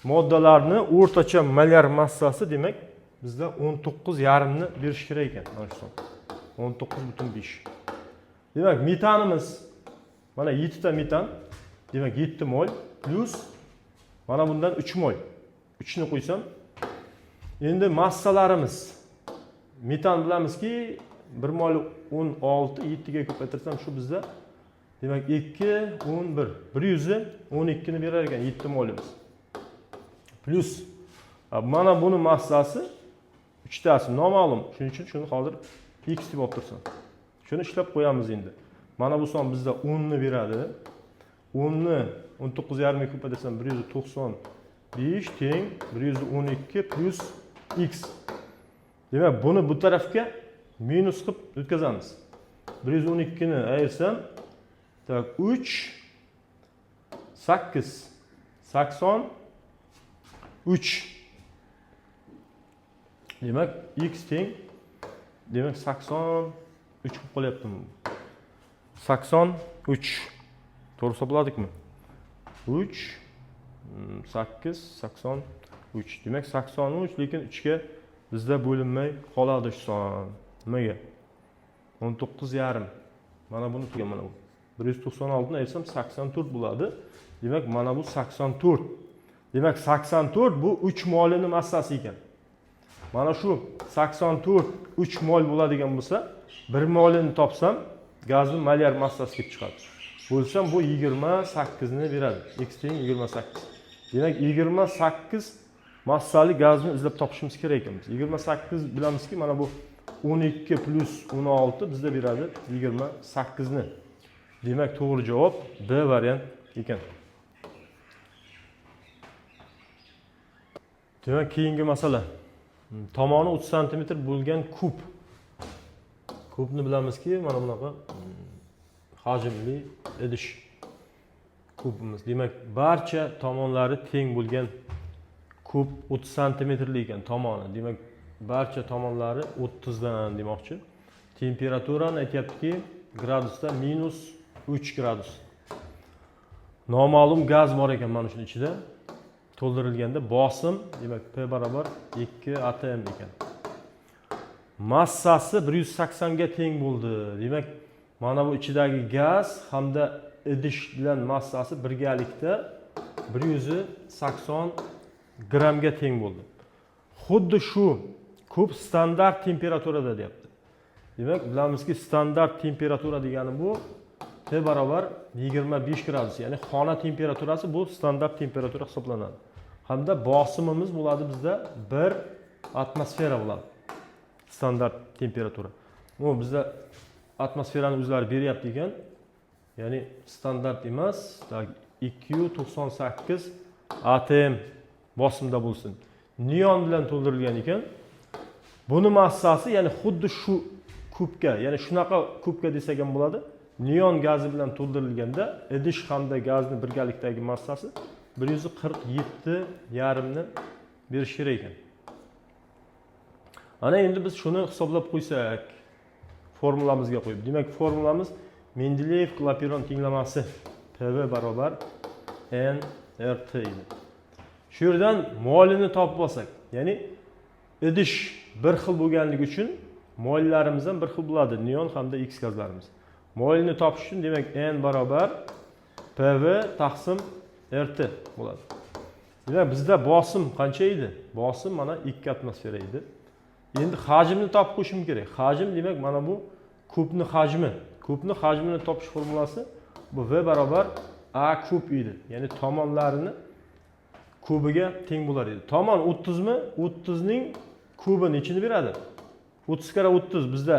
moddalarni o'rtacha molyar massasi demak bizda 19,5 ni berish kerak ekan. Mana shu son. 19,5. Demak, metanimiz mana 7 ta metan. Demak 7 mol plus mana bundan 3 mol. 3 ni qo'ysam, endi massalarimiz metan bilamizki 1 mol 16, 7 ga ko'paytirsam shu bizda demak 2, 11, 112 ni berar ekan 7 molimiz. Plus mana buni massasi 3 tasi noma'lum. Shuning uchun shuni hozir x deb olib tursam. Shuni ishlab qo'yamiz endi. Mana bu son bizda 10 ni beradi. 10 ni 19,5 ga ko'paytirsam 195 teng 112 plus x. Demak, buni bu tarafga minus qilib o'tkazamiz. 112 ni ayirsam, tak 3, 8, 83. Demak, x teng demak 83 qilib qolyaptimi? 83. To'g'ri hisobladikmi? 3, 8, 83. Demak 83, lekin 3 ga bizda bo'linmay qoladi shu son. Nimaga? 19,5. Mana buni turgan mana bu. 196 ni aytsam 84 bo'ladi. Demak, mana bu 84. Demak, 84 bu 3 molini massasi ekan. Mana shu 84 3 mol bo'ladigan bo'lsa, 1 molini topsam, gazning molyar massasi kelib chiqadi. Bo'lsam bu 28 ni beradi. X teng 28. Demak, 28 massali gazni izlab topishimiz kerak ekan. 28 bilamizki, mana bu 12 plus 16 bizda beradi 28 ni. Demak, to'g'ri javob B variant ekan. Demak, keyingi masala. Tomoni 30 cm bo'lgan kub. Kubni bilamizki, mana bunaqa hajmli idish kubimiz. Demak, barcha tomonlari teng bo'lgan kub 30 cm ekan tomoni. Demak, barcha tomonlari 30 dan demoqchi. Temperaturani aytyaptiki, gradusda -3 gradus. noma'lum gaz bor ekan mana shuning ichida. To'ldirilganda bosim, demak P barobar 2 atm ekan. Massasi 180 ga teng bo'ldi. Demak, mana bu ichidagi gaz hamda idish bilan massasi birgalikda 180 grammga teng bo'ldi. Xuddi shu kub standart temperaturada deyapti. Demak, bilamizki standart temperatura degani bu T barobar 25 gradus, ya'ni xona temperaturasi bu standart temperatura hisoblanadi. Hamda bosimimiz bo'ladi bizda 1 atmosfera bo'ladi. Standart temperatura. Bu bizda atmosferani o'zlari beryapti ekan. Ya'ni standart emas, 298 atm bosimda bo'lsin. Neon bilan to'ldirilgan ekan. Buni massasi, ya'ni xuddi shu kubga, ya'ni shunaqa kubga desak ham bo'ladi. Neon gazi bilan to'ldirilganda idish hamda gazni birgalikdagi massasi 147,5 ni berish kerak ekan. Ana endi biz shuni hisoblab qo'ysak, formulamizga qo'yib. Demak, formulamiz Mendeleyev-Klapiron tenglamasi PV barobar nRT edi. Shu yerdan molini topib olsak, ya'ni idish bir xil bo'lganligi uchun mollarimiz ham bir xil bo'ladi, neon hamda X gazlarimiz. Molini topish uchun demak n barobar PV taqsim RT bo'ladi. Demak, bizda bosim qancha edi? Bosim mana 2 atmosfera edi. Endi hajmni topib qo'yishim kerak. Hajm demak mana bu kubni hajmi. Kubni hajmini topish formulasi bu V barobar A kub edi. Ya'ni tomonlarini kubiga teng bo'lar edi. Tomon 30 mi? 30 ning kubi nechini beradi? 30 kara 30 bizda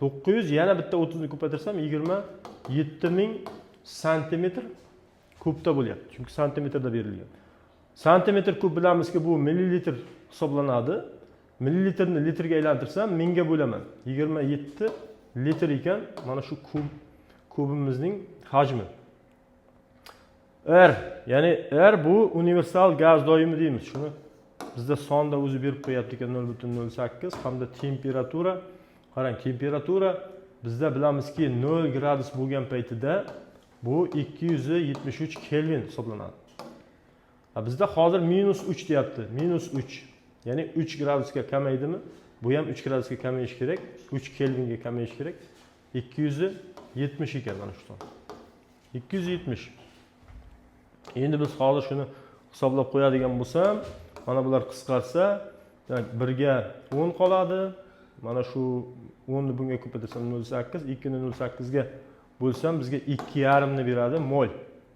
900, yana bitta 30 ni ko'paytirsam 27,000 santimetr kubda bo'lyapti. Chunki santimetrda berilgan. Santimetr kub bilamizki bu millilitr hisoblanadi. Millilitrni litrga aylantirsam 1000 ga bo'laman. 27 litr ekan mana shu kubimizning hajmi. R, ya'ni R bu universal gaz doimi deymiz. Shuni bizda sonda o'zi berib qo'yapti ekan 0,08 hamda temperatura. Qarang, temperatura bizda bilamizki 0 gradus bo'lgan paytida bu 273 Kelvin hisoblanadi. Bizda hozir -3 deyapti. -3. Ya'ni 3 gradusga kamaydimi? Bu ham 3 gradusga kamayish kerak. 3 Kelvinga kamayish kerak. 270 ekan mana shu ton. 270. Endi biz hozir shuni hisoblab qo'yadigan bo'lsam, mana bular qisqarsa, demak 1 ga 10 qoladi. Mana shu 10 ni bunga ko'paytirsam 0,8, 2 ni 0,8 ga bo'lsam bizga 2,5 ni beradi mol.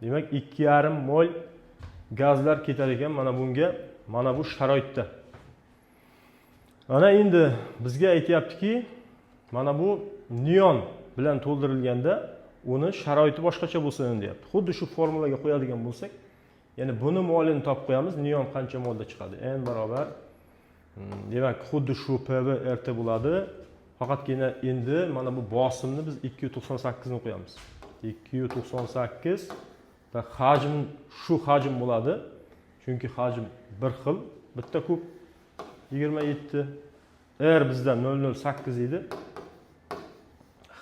Demak 2,5 mol gazlar ketar ekan mana bunga, mana bu sharoitda. Ana endi bizga aytayaptiki, mana bu neon bilan to'ldirilganda uni sharoiti boshqacha bo'lsin deyapti. Xuddi shu formulaga qo'yadigan bo'lsak, ya'ni buni molini topib qo'yamiz, neon qancha molda chiqadi? N barobar demak xuddi shu PV RT bo'ladi. Faqatgina endi mana bu bosimni biz 298 ni qo'yamiz. 298 va hajm shu hajm bo'ladi. Chunki hajm bir xil, bitta kub 27. R bizda 008 edi.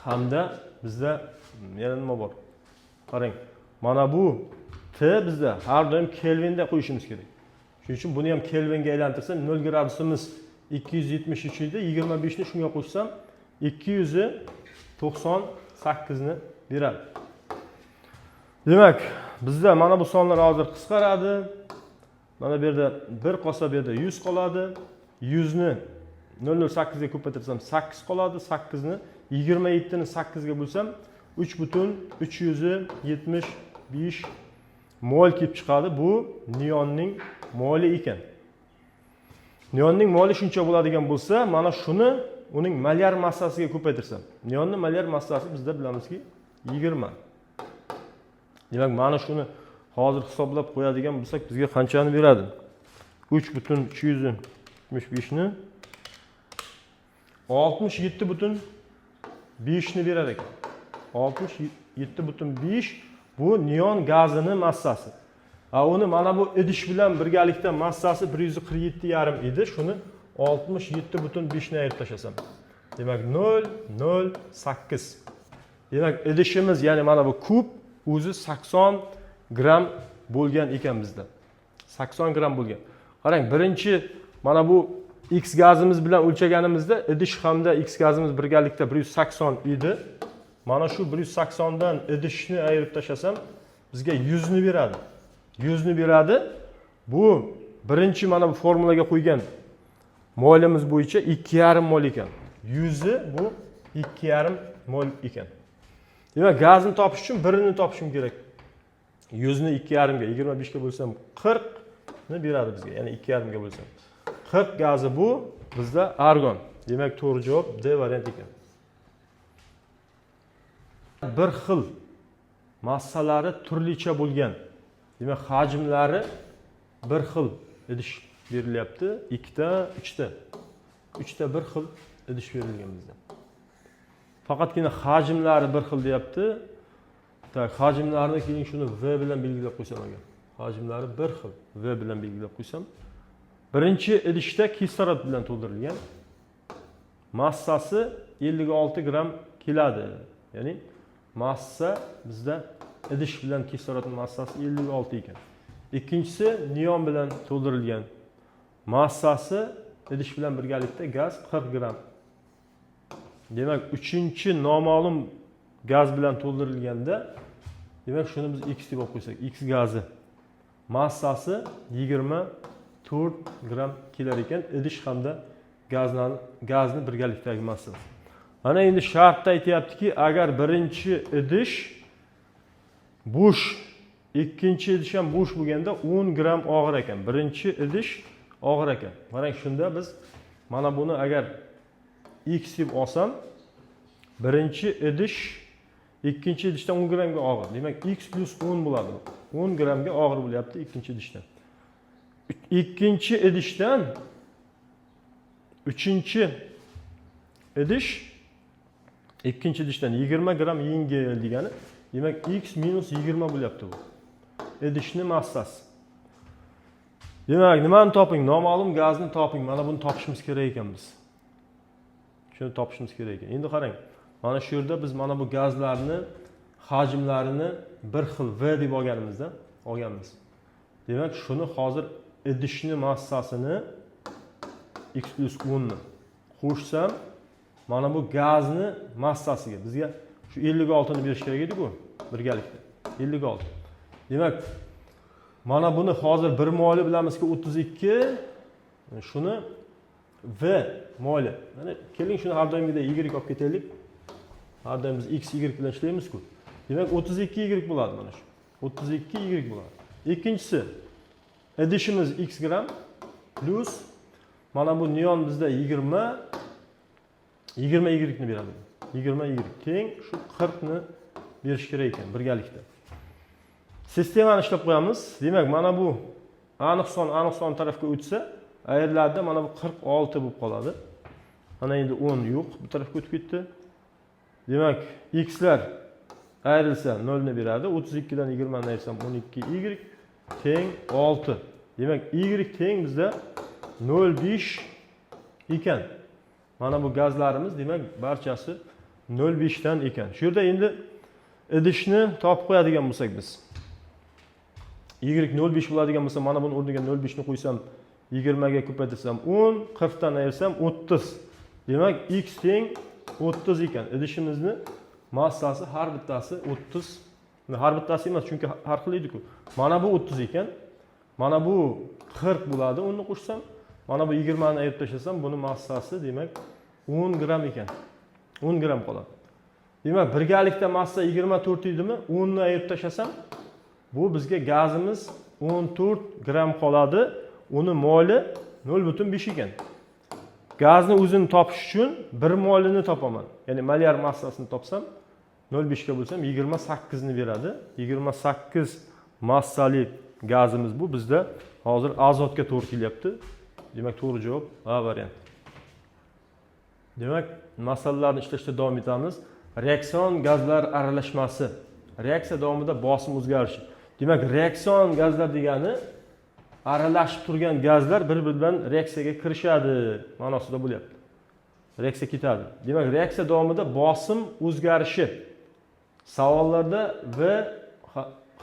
Hamda bizda yana nima bor? Qarang, mana bu T bizda har doim Kelvinda qo'yishimiz kerak. Shuning uchun buni ham Kelvinga aylantirsam 0 gradusimiz 273 edi. 25 ni shunga qo'shsam 298 ni beradi. Demak, bizda mana bu sonlar hozir qisqaradi. Mana bu yerda 1 qolsa bu yerda 100 qoladi. 100 ni 0,8 ga ko'paytirsam 8 qoladi. 8 ni 27 ni 8 ga bo'lsam 3,375 mol kelib chiqadi. Bu neonning moli ekan. Neonning moli shuncha bo'ladigan bo'lsa, mana shuni uning molyar massasiga ko'paytirsam, neonning molyar massasi bizda bilamizki 20. Demak, mana shuni hozir hisoblab qo'yadigan bo'lsak, bizga qanchani beradi? 3,375 ni 67,5 ni berar ekan. 67,5 bu neon gazini massasi. Uni mana bu idish bilan birgalikda massasi 147,5 edi. Shuni 67,5 ni ayirib tashlasam. Demak 0,08. Demak idishimiz, ya'ni mana bu kub o'zi 80 gram bo'lgan ekan bizda. 80 gram bo'lgan. Qarang, birinchi mana bu X gazimiz bilan o'lchaganimizda idish hamda X gazimiz birgalikda 180 edi. Mana shu 180 dan idishni ayirib tashlasam, bizga 100 ni beradi. 100 ni beradi. Bu birinchi mana bu formulaga qo'ygan molimiz bo'yicha 2,5 mol ekan. 100 bu 2,5 mol ekan. Demak, gazni topish uchun birini topishim kerak. 100 ni 2,5 ga 25 ga bo'lsam 40 ni beradi bizga. Ya'ni 2,5 ga bo'lsam 40 gazi bu bizda argon. Demak, to'g'ri javob D variant ekan. Bir xil massalari turlicha bo'lgan. Demak, hajmlari bir xil idish berilyapti. 2 ta, 3 ta. 3 ta bir xil idish berilgan bizda. Faqatgina hajmlari bir xil deyapti. Tak, hajmlarini keyin shuni V bilan belgilab qo'ysam agar. Hajmlari bir xil V bilan belgilab qo'ysam, birinchi idishda kislorod bilan to'ldirilgan. Massasi 56 gram keladi. Ya'ni massa bizda idish bilan kislorodning massasi 56 ekan. Ikkinchisi neon bilan to'ldirilgan. Massasi idish bilan birgalikda gaz 40 gram. Demak, uchinchi noma'lum gaz bilan to'ldirilganda, demak, shuni biz X deb olib qo'ysak, X gazi massasi 24 gram kelar ekan, idish hamda gazni birgalikdagi massasi. Mana endi shartda aytayaptiki, agar birinchi idish bo'sh, ikkinchi idish ham bo'sh bo'lganda 10 gram og'ir ekan. Birinchi idish og'ir ekan. Qarang, shunda biz mana buni agar X deb olsam, birinchi idish ikkinchi idishdan 10 gramga og'ir. Demak, X plus 10 bo'ladi. 10 gramga og'ir bo'lyapti ikkinchi idishdan. Ikkinchi idishdan uchinchi idish ikkinchi idishdan 20 gram yengil degani, demak, X minus 20 bo'lyapti bu. Idishning massasi. Demak, nimani toping? Noma'lum gazni toping. Mana buni topishimiz kerak ekan biz. Shuni topishimiz kerak ekan. Endi qarang. Mana shu yerda biz mana bu gazlarni hajmlarini bir xil V deb olganmiz. Demak, shuni hozir idishning massasini X plus 10 ni qo'shsam, mana bu gazni massasiga bizga shu 56 ni berish kerak edi-ku, birgalikda. 56. Demak, mana buni hozir 1 moli bilamizki 32, shuni V moli. Mana keling shuni har doimgidek Y olib ketaylik. Har doim biz X, Y bilan ishlaymiz-ku. Demak, 32 Y bo'ladi mana shu. 32 Y bo'ladi. Ikkinchisi, idishimiz X gram plus mana bu neon bizda 20 Y ni beradi. 20 Y teng shu 40 ni berish kerak ekan birgalikda. Sistemani ishlab qo'yamiz. Demak, mana bu aniq son tarafga o'tsa, ayirlarda mana bu 46 bo'lib qoladi. Mana endi 10 yo'q, bu tarafga o'tib ketdi. Demak, X lar ayrilsa 0 ni beradi. 32 dan 20 ni ayirsam 12 Y teng 6. Demak, Y teng bizda 0,5 ekan. Mana bu gazlarimiz, demak, barchasi 0,5 dan ekan. Shu yerda endi idishni topib qo'yadigan bo'lsak biz. Y 0,5 bo'ladigan bo'lsa, mana buni o'rniga 0,5 ni qo'ysam, 20 ga ko'paytirsam 10, 40 dan ayirsam 30. Demak, X teng 30 ekan. Idishimizni massasi har bittasi 30. Har bittasi emas, chunki har xil edi-ku. Mana bu 30 ekan. Mana bu 40 bo'ladi, uni qo'shsam. Mana bu 20 ni ayirib tashlasam, buni massasi demak 10 gram ekan. 10 gram qoladi. Demak, birgalikda massa 24 edimi? 10 ni ayirib tashlasam, bu bizga gazimiz 14 gram qoladi. Uni moli 0,5 ekan. Gazni o'zini topish uchun 1 molini topaman. Ya'ni molyar massasini topsam, 0,5 ga bo'lsam 28 ni beradi. 28 massali gazimiz bu bizda hozir azotga to'g'ri kelyapti. Demak, to'g'ri javob A variant. Demak, masalalarni ishlashda davom etamiz. Reaksion gazlar aralashmasi. Reaksiya davomida bosim o'zgarishi. Demak, reaksion gazlar degani aralashib turgan gazlar bir-biri bilan reaksiyaga kirishadi ma'nosida bo'lyapti. Reaksiya ketadi. Demak, reaksiya davomida bosim o'zgarishi. Savollarda V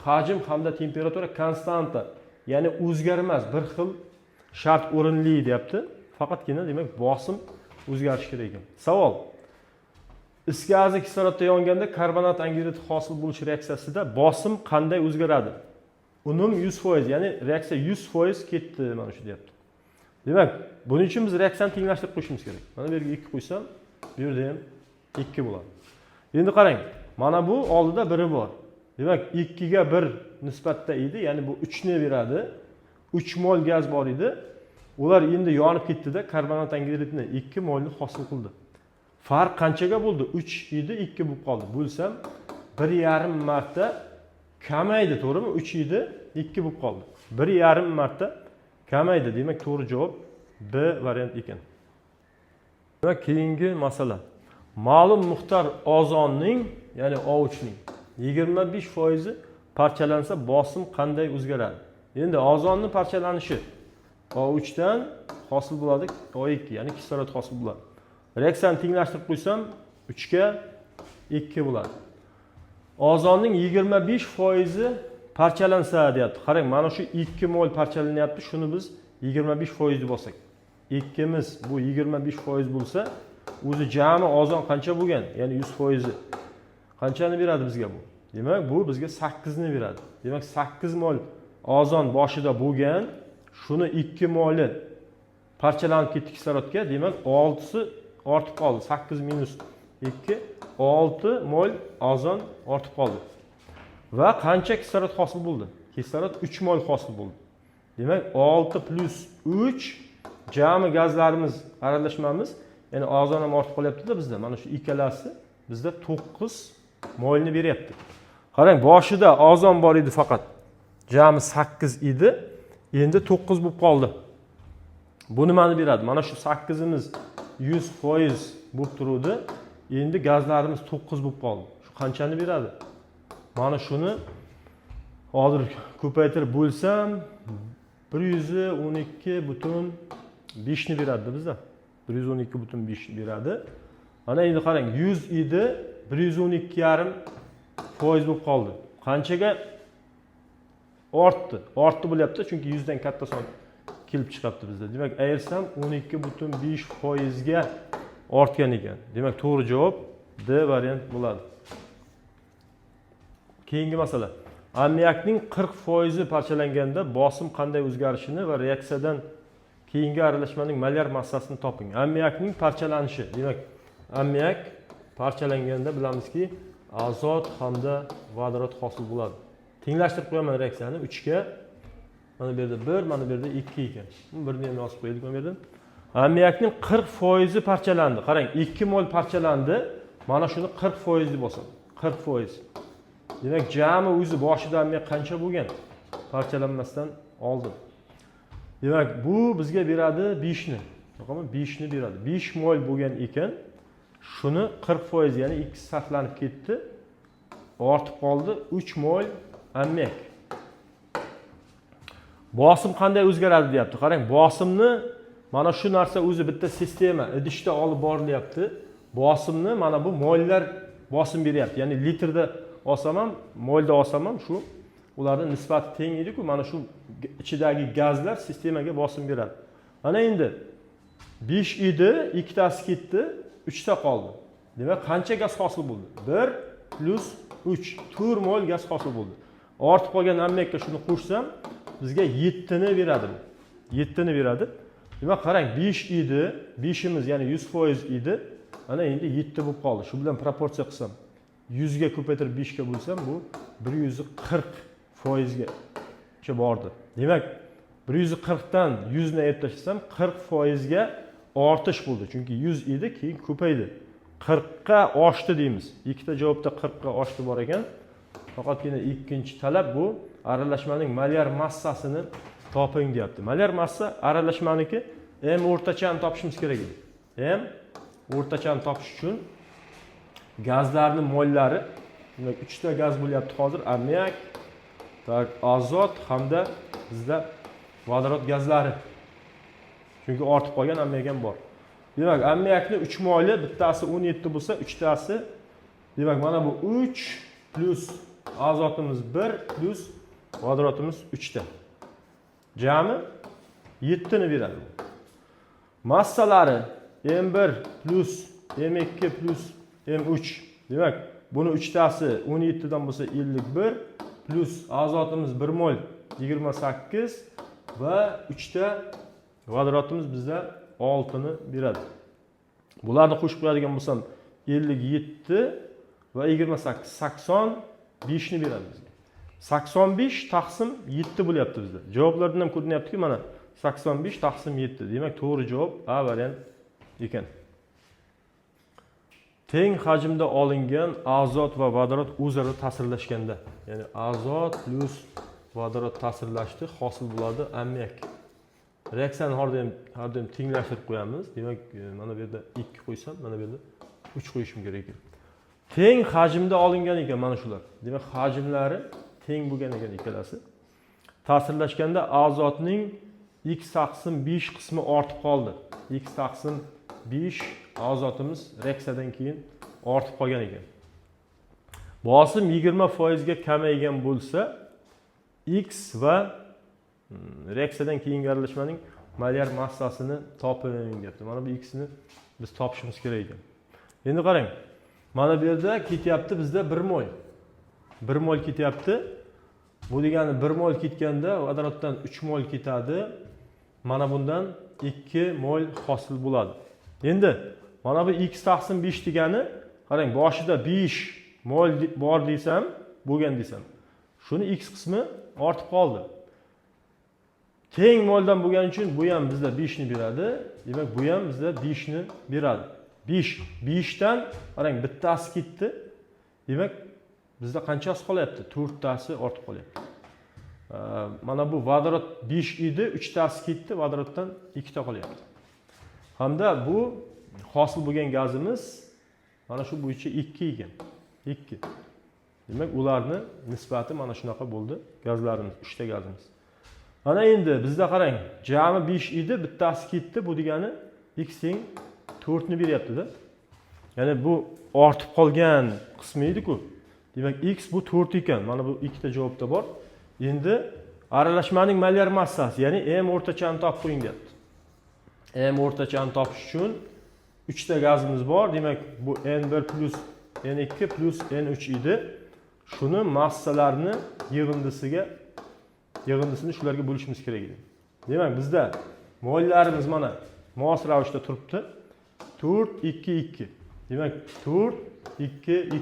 hajm hamda temperatura konstanta, ya'ni o'zgarmas, bir xil shart o'rinli deyapti. Faqatgina demak bosim o'zgarishi kerak ekan. Savol: is gazi kislorodda yonganda karbonat angidrid hosil bo'lish reaksiyasida bosim qanday o'zgaradi? Unum 100%, ya'ni reaksiya 100% ketdi mana shu deyapti. Demak, buning uchun biz reaksiyani tenglashtirib qo'yishimiz kerak. Mana bu yerga 2 qo'ysam, bu yerda ham 2 bo'ladi. Endi qarang, mana bu oldida biri bor. Demak, 2 ga 1 nisbatda edi, ya'ni bu 3 ni beradi. 3 mol gaz bor edi. Ular endi yonib ketdi-da, karbonat angidridni 2 molni hosil qildi. Farq qanchaga bo'ldi? 3 edi, 2 bo'lib qoldi. Bo'lsam 1,5 marta kamaydi, to'g'rimi? 3 edi, 2 bo'lib qoldi. 1,5 marta kamaydi. Demak, to'g'ri javob B variant ekan. Demak, keyingi masala. Ma'lum miqdor ozonning, ya'ni O3ning 25% parchalansa bosim qanday o'zgaradi? Endi ozonning parchalanishi O3 dan hosil bo'ladi O2, ya'ni kislorod hosil bo'ladi. Reaksiyani tenglashtirib qo'ysam 3 ga 2 bo'ladi. Ozonning 25% parchalansa deyapti. Qarang, mana shu 2 mol parchalanyapti. Shuni biz 25% deb olsak. 2 miz bu 25% bo'lsa, o'zi jami ozon qancha bo'lgan? Ya'ni 100%. Qanchani beradi bizga bu? Demak, bu bizga 8 ni beradi. Demak, 8 mol ozon boshida bo'lgan, shuni 2 moli parchalanib ketdi kislorodga. Demak, 6 si ortib qoldi. 8 minus 2 6 mol ozon ortib qoldi. Va qancha kislorod hosil bo'ldi? Kislorod 3 mol hosil bo'ldi. Demak, 6 plus 3 jami gazlarimiz, aralashmamiz, ya'ni ozon ham ortib qolyapti-da bizda. Mana shu ikkalasi bizda 9 molni beryapti. Qarang, boshida ozon bor edi faqat. Jami 8 edi, endi 9 bo'lib qoldi. Bu nimani beradi? Mana shu 8imiz 100% bo'lib turuvdi. Endi gazlarimiz 9 bo'lib qoldi. Shu qanchani beradi? Mana shuni hozir ko'paytirib bo'lsam 112,5 ni beradi bizda. 112,5 beradi. Mana endi qarang, 100 edi, 112,5% bo'lib qoldi. Qanchaga ortdi? Ortdi bo'lyapti, chunki 100 dan katta son kelib chiqyapti bizda. Demak, ayirsam 12,5% ga ortgan ekan. Demak, to'g'ri javob D variant bo'ladi. Keyingi masala. Ammiakning 40% parchalanganda bosim qanday o'zgarishini va reaksiyadan keyingi aralashmaning molyar massasini toping. Ammiakning parchalanishi. Demak, ammiak parchalanganda bilamizki, azot hamda vodorod hosil bo'ladi. Tenglashtirib qo'yaman reaksiyani 3 ga. Mana bu yerda 1, mana bu yerda 2 ekan. Birni ham yozib qo'ydik mana bu yerda. Ammiakning 40% parchalandi. Qarang, 2 mol parchalandi. Mana shuni 40% deb olsam. 40%. Demak, jami o'zi boshida ammiak qancha bo'lgan? Parchalanmasdan oldin. Demak, bu bizga beradi 5 ni. To'g'rimi? 5 ni beradi. 5 mol bo'lgan ekan, shuni 40%, ya'ni 2 sarflanib ketdi. Ortib qoldi 3 mol ammiak. Bosim qanday o'zgaradi deyapti. Qarang, bosimni mana shu narsa o'zi bitta sistema, idishda olib borilyapti. Bosimni mana bu mollar bosim beryapti. Ya'ni litrda olsam ham, molda olsam ham shu ularning nisbati teng edi-ku, mana shu ichidagi gazlar sistemaga bosim beradi. Mana endi 5 edi, ikkitasi ketdi, 3 ta qoldi. Demak, qancha gaz hosil bo'ldi? 1 plus 3, 4 mol gaz hosil bo'ldi. Ortib qolgan ammiakka shuni qo'shsam, bizga 7 ni beradi. 7 ni beradi. Demak, qarang, 5 edi, 5imiz ya'ni 100% edi. Mana endi 7 bo'lib qoldi. Shu bilan proporsiya qilsam, 100 ga ko'paytirib 5 ga bo'lsam, bu 140% ga bordi. Demak, 140 dan 100 ni ayirib tashlasam, 40% ga ortish bo'ldi. Chunki 100 edi, keyin ko'paydi. 40 ga oshdi deymiz. Ikkita javobda 40 ga oshdi bor ekan. Faqatgina ikkinchi talab bu aralashmaning molyar massasini toping deyapti. Molyar massa aralashmaniki M o'rtachani topishimiz kerak edi. M o'rtachani topish uchun gazlarning mollari, demak 3 ta gaz bo'lyapti hozir: ammiak, azot hamda bizda vodorod gazlari. Chunki ortib qolgan ammiak ham bor. Demak, ammiakning 3 moli, bittasi 17 bo'lsa, 3 tasi, demak, mana bu 3 plus Azotimiz 1 plus vodorotimiz 3 ta. Jami 7 ni beradi. Massalari M1 plus M2 plus M3. Demak, buni 3 tasi 17 dan bo'lsa 51 plus azotimiz 1 mol 28 va 3 ta vodorotimiz bizda 6 ni beradi. Bularni qo'shib qo'yadigan bo'lsam 57 va 28 85 ni beradi bizga. 85 taqsim 7 bo'lyapti bizda. Javoblardan ham ko'rinyaptiki, mana 85 taqsim 7. Demak, to'g'ri javob A variant ekan. Teng hajmda olingan azot va vodorod o'zaro ta'sirlashganda, ya'ni azot plus vodorod ta'sirlashdi, hosil bo'ladi ammiak. Reaksiyani har doim tenglashtirib qo'yamiz. Demak, mana bu yerda 2 qo'ysam, mana bu yerda 3 qo'yishim kerak ekan. Teng hajmda olingan ekan mana shular. Demak, hajmlari teng bo'lgan ekan ikkalasi. Ta'sirlashganda azotning x taqsim 5 qismi ortib qoldi. X taqsim 5 azotimiz reaksiyadan keyin ortib qolgan ekan. Bosim 20% ga kamaygan bo'lsa, x va reaksiyadan keyingi aralashmaning molyar massasini toping deyapti. Mana bu x ni biz topishimiz kerak ekan. Endi qarang. Mana bu yerda ketyapti bizda 1 mol. 1 mol ketyapti. Bu degani 1 mol ketganda vodoroddan 3 mol ketadi. Mana bundan 2 mol hosil bo'ladi. Endi mana bu x taqsim 5 degani, qarang, boshida 5 mol bor desam, bo'lgan desam, shuni x qismi ortib qoldi. Teng moldan bo'lgani uchun bu ham bizda 5 ni beradi. Demak, bu ham bizda 5 ni beradi. 5 dan qarang, bittasi ketdi. Demak, bizda qanchasi qolyapti? 4 tasi ortib qolyapti. Mana bu vodorod 5 edi, 3 tasi ketdi, vodoroddan 2 ta qolyapti. Hamda bu hosil bo'lgan gazimiz mana shu bo'yicha 2 ekan. 2. Demak, ularni nisbati mana shunaqa bo'ldi. Gazlarimiz, 3 ta gazimiz. Mana endi bizda qarang, jami 5 edi, bittasi ketdi. Bu degani x teng 4 ni beryapti-da. Ya'ni bu ortib qolgan qismi edi-ku. Demak, x bu 4 ekan. Mana bu ikkita javobda bor. Endi aralashmaning molyar massasi, ya'ni m o'rtachani topib qo'ying deyapti. M o'rtachani topish uchun 3 ta gazimiz bor. Demak, bu N1 plus N2 plus N3 edi. Shuni massalarini yig'indisini shularga bo'lishimiz kerak edi. Demak, bizda mollarimiz mana mos ravishda turibdi. 4 2 2. Demak, 4 2 2.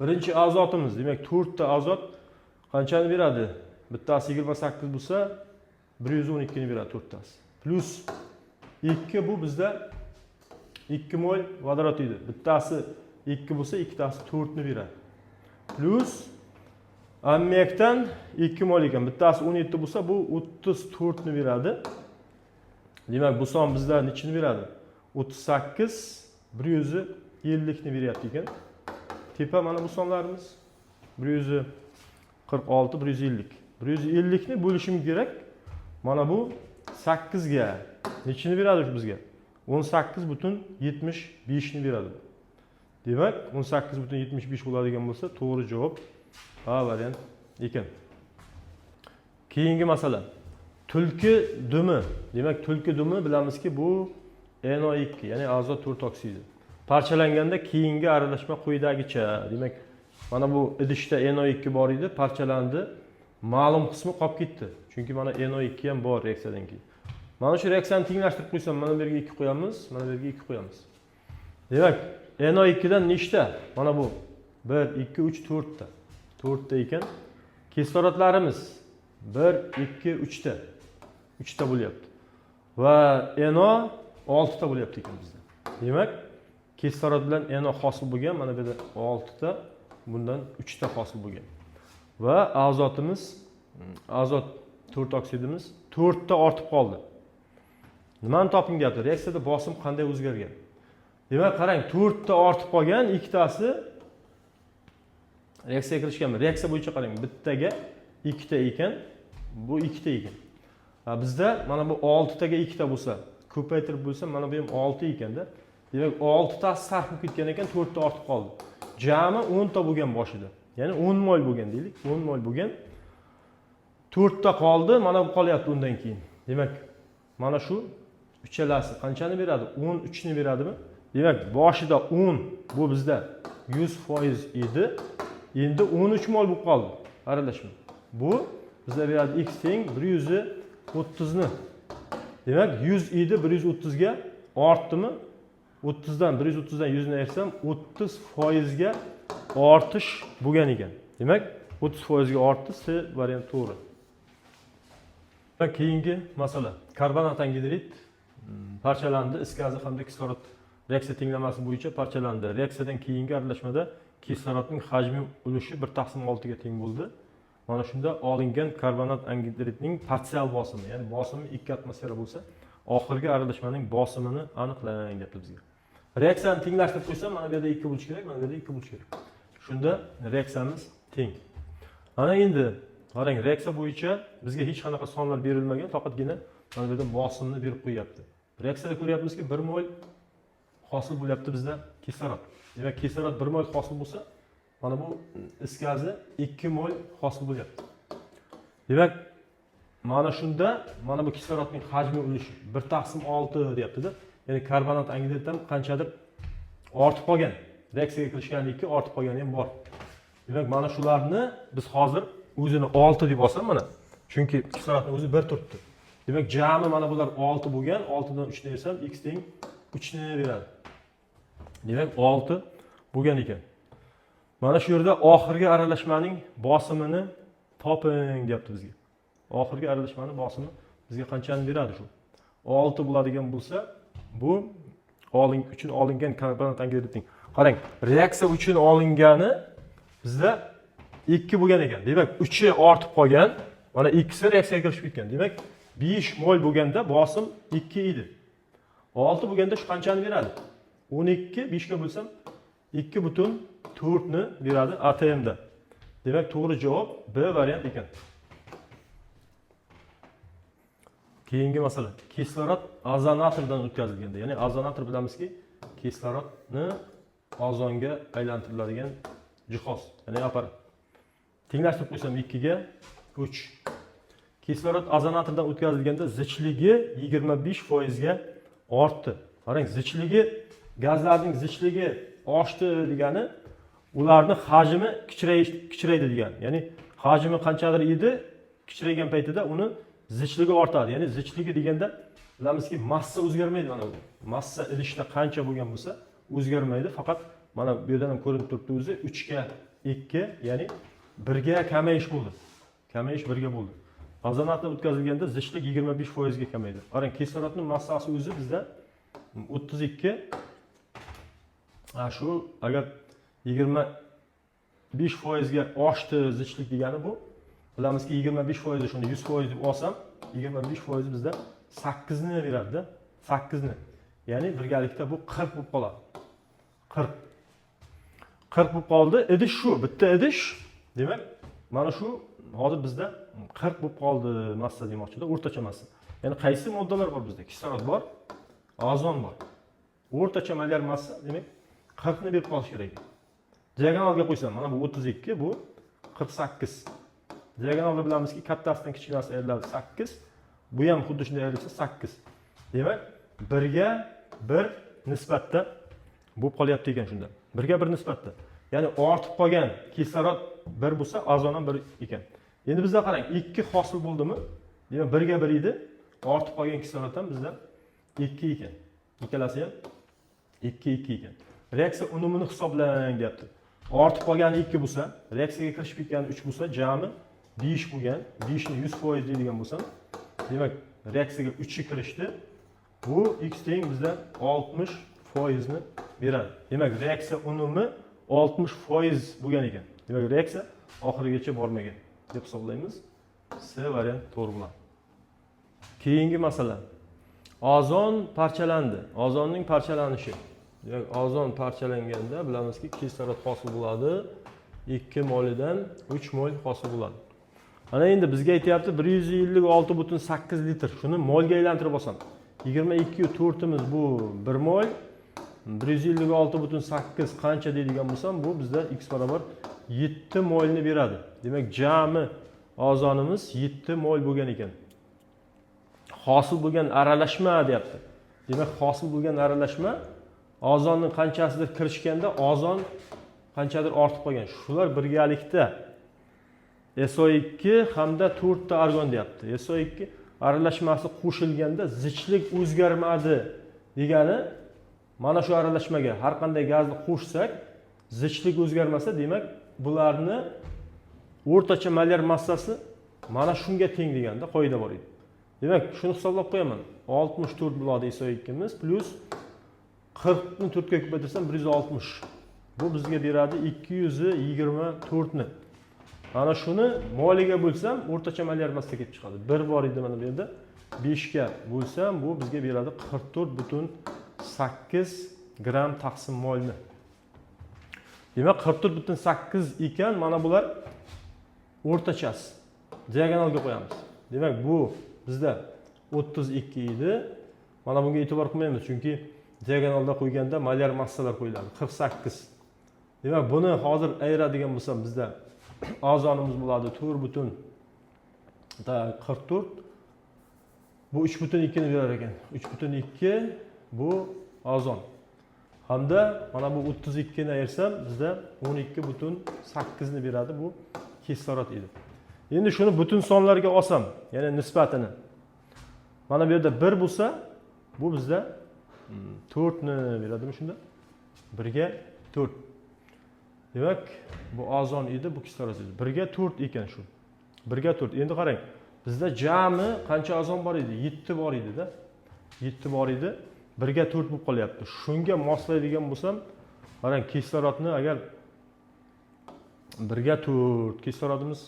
Birinchi azotimiz, demak 4 ta azot qanchani beradi? Bittasi 28 bo'lsa, 112 ni beradi 4 tasi. Plus 2 bu bizda 2 mol vodorod edi. Bittasi 2 bo'lsa, ikkitasi 4 ni beradi. Plus ammiakdan 2 mol ekan. Bittasi 17 bo'lsa, bu 34 ni beradi. Demak, bu son bizda nechini beradi? 38 150 ni beryapti ekan. Tepa mana bu sonlarimiz 146 150. 150 ni bo'lishim kerak. Mana bu 8 ga nechini beradi bizga? 18,75 ni beradi. Demak, 18,75 bo'ladigan bo'lsa, to'g'ri javob A variant ekan. Keyingi masala. Tulki dumi. Demak, tulki dumi bilamizki, bu NO2, ya'ni azot to'rt oksidi. Parchalanganda keyingi aralashma quyidagicha. Demak, mana bu idishda NO2 bor edi, parchalandi. Ma'lum qismi qolib ketdi. Chunki mana NO2 ham bor reaksiyadan keyin. Mana shu reaksiyani tenglashtirib qo'ysam, mana bu yerga 2 qo'yamiz, mana bu yerga 2 qo'yamiz. Demak, NO2 dan nechta? Mana bu 1 2 3 4 ta. 4 ta ekan. Kislorodlarimiz 1 2 3 ta. 3 ta bo'lyapti. Va NO 6 ta bo'lyapti ekan bizda. Demak, kislorod bilan NO hosil bo'lgan, mana bu yerda 6 ta, bundan 3 ta hosil bo'lgan. Va azotimiz, azot to'rt oksidimiz 4 ta ortib qoldi. Nimani toping deyapti? Reaksiyada bosim qanday o'zgargan? Demak, qarang, 4 ta ortib qolgan, ikkitasi reaksiyaga kirishganmi? Reaksiya bo'yicha qarang, bittaga 2 ta ekan, bu 2 ta ekan. Bizda mana bu 6 taga 2 ta bo'lsa, ko'paytirib bo'lsa, mana bu ham 6 ekanda. Demak, 6 ta sarf bo'lib ketgan ekan, 4 ta ortib qoldi. Jami 10 ta bo'lgan boshida. Ya'ni 10 mol bo'lgan deylik. 10 mol bo'lgan. 4 ta qoldi, mana bu qolyapti undan keyin. Demak, mana shu uchalasi qanchani beradi? 13 ni beradimi? Demak, boshida 10 bu bizda 100% edi. Endi 13 mol bo'lib qoldi. Aralashma. Bu bizga beradi x teng 130 ni. Demak, 100 edi 130 ga ortdimi? 30 dan 130 dan 100 ni ayrsam 30% ga ortish bo'lgan ekan. Demak, 30% ga ortdi, C variant to'g'ri. Keyingi masala. Karbonat angidrid parchalandi, is gazi hamda kislorod reaksiya tenglamasi bo'yicha parchalandi. Reaksiyadan keyingi aralashmada kislorodning hajmi ulushi 1/6 ga teng bo'ldi. Mana shunda olingan karbonat angidridning parsial bosimi, ya'ni bosimi 2 atmosfera bo'lsa, oxirgi aralashmaning bosimini aniqlang deyapti bizga. Reaksiyani tenglashtirib qo'ysam, mana bu yerda 2 bo'lishi kerak, mana bu yerda 2 bo'lishi kerak. Shunda reaksiyamiz teng. Mana endi qarang, reaksiya bo'yicha bizga hech qanaqa sonlar berilmagan, faqatgina mana bu yerda bosimni berib qo'yapti. Reaksiyada ko'ryapmizki, 1 mol hosil bo'lyapti bizda kislorod. Demak, kislorod 1 mol hosil bo'lsa, mana bu is gazi 2 mol hosil bo'lyapti. Demak, mana shunda mana bu kislorodning hajmi ulushi 1/6 deyapti-da. Ya'ni karbonat angidriddan qanchadir ortib qolgan. Reaksiyaga kirishganligi ortib qolgani ham bor. Demak, mana shularni biz hozir o'zini 6 deb olsam mana. Chunki kislorodning o'zi 1 turibdi. Demak, jami mana bular 6 bo'lgan. 6 dan 3 ni desam x teng 3 ni beradi. Demak, 6 bo'lgan ekan. Mana shu yerda oxirgi aralashmaning bosimini toping deyapti bizga. Oxirgi aralashmaning bosimi bizga qanchani beradi shu? 6 bo'ladigan bo'lsa, bu uchun olingan karbonat angidridning. Qarang, reaksiya uchun olingani bizda 2 bo'lgan ekan. Demak, 3 ortib qolgan, mana 2si reaksiyaga kirishib ketgan. Demak, 5 mol bo'lganda bosim 2 edi. 6 bo'lganda shu qanchani beradi? 12 5 ga bo'lsam 2,4 ni beradi ATM da. Demak, to'g'ri javob B variant ekan. Keyingi masala. Kislorod ozonatordan o'tkazilganda, ya'ni ozonator bilamizki, kislorodni ozonga aylantiriladigan jihoz, ya'ni apparat. Tenglashtirib qo'ysam 2 ga 3. Kislorod ozonatordan o'tkazilganda zichligi 25% ga ortdi. Qarang, zichligi, gazlarning zichligi oshdi degani ularning hajmi kichraydi degani. Ya'ni hajmi qanchadir edi, kichraygan paytida uni zichligi ortadi. Ya'ni zichligi deganda bilamizki, massa o'zgarmaydi mana bu. Massa idishda qancha bo'lgan bo'lsa, o'zgarmaydi. Faqat mana bu yerdan ham ko'rinib turibdi o'zi 3 ga 2, ya'ni 1 ga kamayish bo'ldi. Kamayish 1 ga bo'ldi. Ozonatordan o'tkazilganda zichlik 25% ga kamaydi. Qarang, kislorodning massasi o'zi bizda 32. Shu agar 25% ga oshdi zichlik degani bu. Bilamizki, 25% shuni 100% deb olsam, 25% bizda 8 ni beradi-da. 8 ni. Ya'ni birgalikda bu 40 bo'lib qoladi. 40 bo'lib qoldi. Idish shu, bitta idish. Demak, mana shu hozir bizda 40 bo'lib qoldi massa demoqchida, o'rtacha massa. Ya'ni qaysi moddalar bor bizda? Kislorod bor, ozon bor. O'rtacha molyar massa, demak, 40 ni berib qolish kerak. Diagonalga qo'ysam, mana bu 32, bu 48. Diagonalda bilamizki, kattasidan kichkinasi ayriladi 8. Bu ham xuddi shunday ayrilsa 8. Demak, 1 ga 1 nisbatda bo'lib qolyapti ekan shunda. 1 ga 1 nisbatda. Ya'ni ortib qolgan kislorod 1 bo'lsa, ozon ham 1 ekan. Endi bizda qarang, 2 hosil bo'ldimi? Demak, 1 ga 1 edi. Ortib qolgan kislorod ham bizda 2 ekan. Ikkalasi ham 2 ekan. Reaksiya unumini hisoblang deyapti. Ortib qolgani 2 bo'lsa, reaksiyaga kirishib ketgani 3 bo'lsa, jami 5 bo'lgan. 5 ni 100% deydigan bo'lsam, demak, reaksiyaga 3 kirishdi. Bu x teng bizda 60% ni beradi. Demak, reaksiya unumi 60% bo'lgan ekan. Demak, reaksiya oxirigacha bormagan deb hisoblaymiz. C variant to'g'ri bo'ladi. Keyingi masala. Ozon parchalandi. Ozonning parchalanishi. Demak, ozon parchalanganda bilamizki, kislorod hosil bo'ladi. 2 molidan 3 mol hosil bo'ladi. Ana endi bizga aytayapti 156,8 litr. Shuni molga aylantirib olsam, 22/4 bu 1 mol, 156,8 qancha deydigan bo'lsam, bu bizda x barobar 7 molni beradi. Demak, jami ozonimiz 7 mol bo'lgan ekan. Hosil bo'lgan aralashma deyapti. Demak, hosil bo'lgan aralashma ozonning qanchasidir kirishganda ozon qanchadir ortib qolgan. Shular birgalikda SO2 hamda 4 ta argon deyapti. SO2 aralashmasi qo'shilganda zichlik o'zgarmadi degani, mana shu aralashmaga har qanday gazni qo'shsak, zichlik o'zgarmasa, demak, bularni o'rtacha molyar massasi mana shunga teng deganda qoida bor edi. Demak, shuni hisoblab qo'yaman. 64 bo'ladi SO2miz plus 40 ni 4 ga ko'paytirsam 160. Bu bizga beradi 224 ni. Mana shuni moliga bo'lsam, o'rtacha molyar massa kelib chiqadi. 1 bor edi mana bu yerda. 5 ga bo'lsam, bu bizga beradi 44,8 gram taqsim molni. Demak, 44,8 ekan, mana bular o'rtachasi. Diagonalga qo'yamiz. Demak, bu bizda 32 edi. Mana bunga e'tibor qilmaymiz, chunki diagonalda qo'yganda molyar massalar qo'yiladi. 48. Demak, buni hozir ayiradigan bo'lsam, bizda ozonimiz bo'ladi 4,44. Bu 3,2 ni berar ekan. 3,2 bu ozon. Hamda mana bu 32 ni ayirsam, bizda 12,8 ni beradi. Bu kislorod edi. Endi shuni butun sonlarga olsam, ya'ni nisbatini. Mana bu yerda 1 bo'lsa, bu bizda 4 ni beradimi shunda? 1 ga 4. Demak, bu ozon edi, bu kislorod edi. 1 ga 4 ekan shu. 1 ga 4. Endi qarang, bizda jami qancha ozon bor edi? 7 bor edi-da. 7 bor edi. 1 ga 4 bo'lib qolyapti. Shunga moslaydigan bo'lsam, qarang, kislorodni agar 1 ga 4 kislorodimiz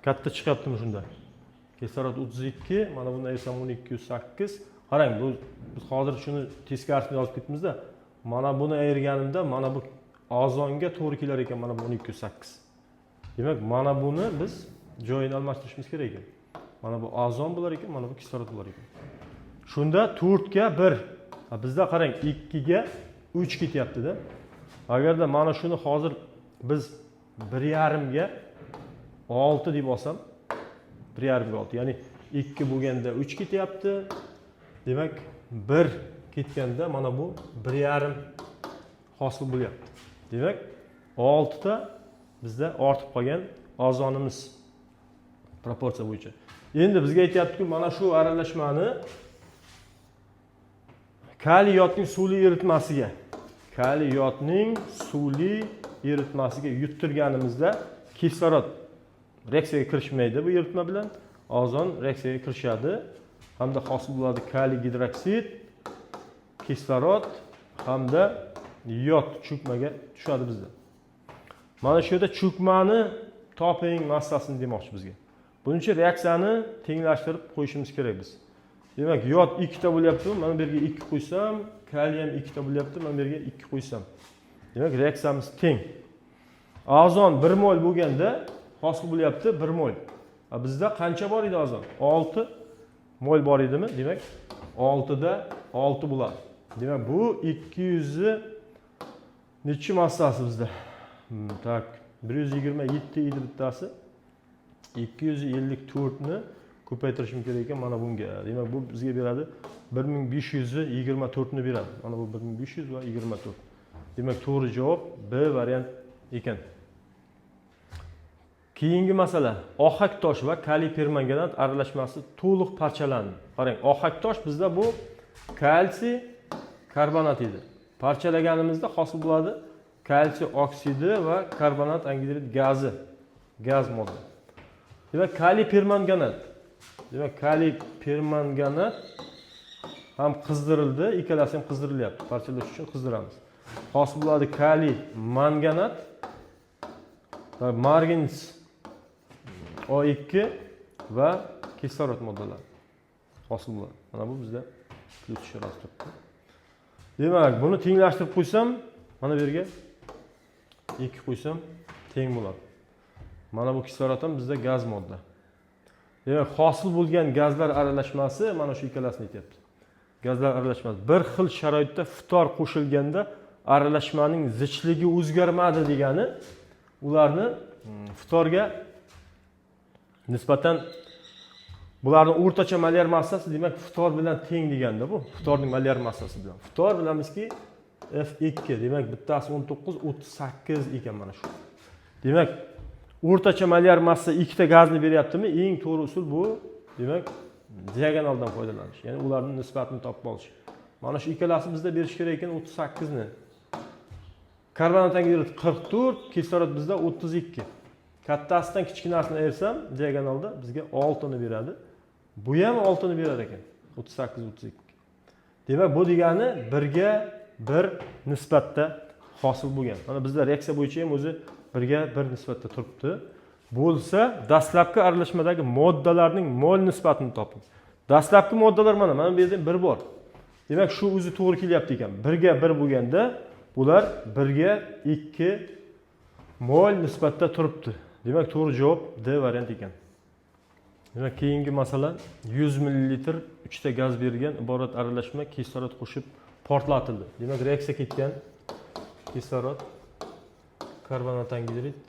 katta chiqyaptimi shunda? Kislorod 32, mana bundan esa 12,8. Qarang, bu biz hozir shuni teskarisini yozib ketdimizda. Mana buni ayirganimda mana bu ozonga to'g'ri kelar ekan, mana bu 12,8. Demak, mana buni biz joyini almashtirishimiz kerak ekan. Mana bu ozon bo'lar ekan, mana bu kislorod bo'lar ekan. Shunda 4 ga 1. Bizda qarang, 2 ga 3 ketyapti-da. Agarda mana shuni hozir biz 1,5 ga 6 deb olsam, 1,5 ga 6, ya'ni 2 bo'lganda 3 ketyapti. Demak, 1 ketganda mana bu 1,5 hosil bo'lyapti. Demak, 6 ta bizda ortib qolgan ozonimiz proporsiya bo'yicha. Endi bizga aytayapti-ku, mana shu aralashmani kaliy yodning suvli eritmasiga yuttirganimizda kislorod reaksiyaga kirishmaydi bu eritma bilan, ozon reaksiyaga kirishadi. Hamda hosil bo'ladi kaliy gidroksid, kislorod hamda yod cho'kmaga tushadi bizda. Mana shu yerda cho'kmani toping massasini demoqchi bizga. Buning uchun reaksiyani tenglashtirib qo'yishimiz kerak biz. Demak, yod 2 ta bo'lyapti, mana bu yerga 2 qo'ysam, kaliy ham 2 ta bo'lyapti, mana bu yerga 2 qo'ysam. Demak, reaksiyamiz teng. Ozon 1 mol bo'lganda hosil bo'lyapti 1 mol. Bizda qancha bor edi ozon? 6 mol bor edimi? Demak, 6 da 6 bo'ladi. Demak, bu 200 nechi massasi bizda? Tak, 127 edi bittasi. 254 ni ko'paytirishim kerak ekan mana bunga. Demak, bu bizga beradi 1524 ni beradi. Mana bu 1500 va 24. Demak, to'g'ri javob B variant ekan. Keyingi masala, ohak tosh va kaliy permanganat aralashmasi to'liq parchalandi. Qarang, ohak tosh bizda bu kalsiy karbonat edi. Parchalaganimizda hosil bo'ladi kalsiy oksidi va karbonat angidrid gazi, gaz modda. Demak, kaliy permanganat. Demak, kaliy permanganat ham qizdirildi, ikkalasi ham qizdirilyapti. Parchalash uchun qizdiramiz. Hosil bo'ladi kaliy manganat va margans O2 va kislorod moddalari hosil bo'ladi. Mana bu bizda plus ishorasi turibdi. Demak, buni tenglashtirib qo'ysam, mana bu yerga 2 qo'ysam teng bo'ladi. Mana bu kislorod ham bizda gaz modda. Demak, hosil bo'lgan gazlar aralashmasi mana shu ikkalasini aytyapti. gazlar aralashmasi. Bir xil sharoitda ftor qo'shilganda aralashmaning zichligi o'zgarmadi degani ularni ftorga nisbatan bularning o'rtacha molyar massasi demak ftor bilan teng deganda bu. Ftorning molyar massasi bilan. Ftor bilamizki F2 demak bittasi 19, 38 ekan mana shu. Demak o'rtacha molyar massa ikkita gazni beryaptimi? Eng to'g'ri usul bu. Demak diagonaldan foydalanish. Ya'ni ularning nisbatini topib olish. Mana shu ikkalasi bizda berish kerak ekan 38 ni. Karbonat angidrid 44, kislorod bizda 32. Kattasidan kichkinasini ayırsam diagonalda bizga 6 ni beradi. Bu ham 6 ni berar ekan. 38 32. Demak bu degani 1 ga 1 nisbatda hosil bo'lgan. Mana bizda reaksiya bo'yicha ham o'zi 1 ga 1 nisbatda turibdi. Bo'lsa, dastlabki aralashmadagi moddalarning mol nisbatini toping. Dastlabki moddalar mana bu yerda 1 bor. Demak shu o'zi to'g'ri kelyapti ekan. 1 ga 1 bo'lganda bular 1 ga 2 mol nisbatda turibdi. Demak to'g'ri javob D variant ekan. Demak keyingi masala 100 ml 3 ta gaz berilgan iborat aralashma kislorod qo'shib portlatildi. Demak reaksiya ketgan. Kislorod, karbonat angidrid,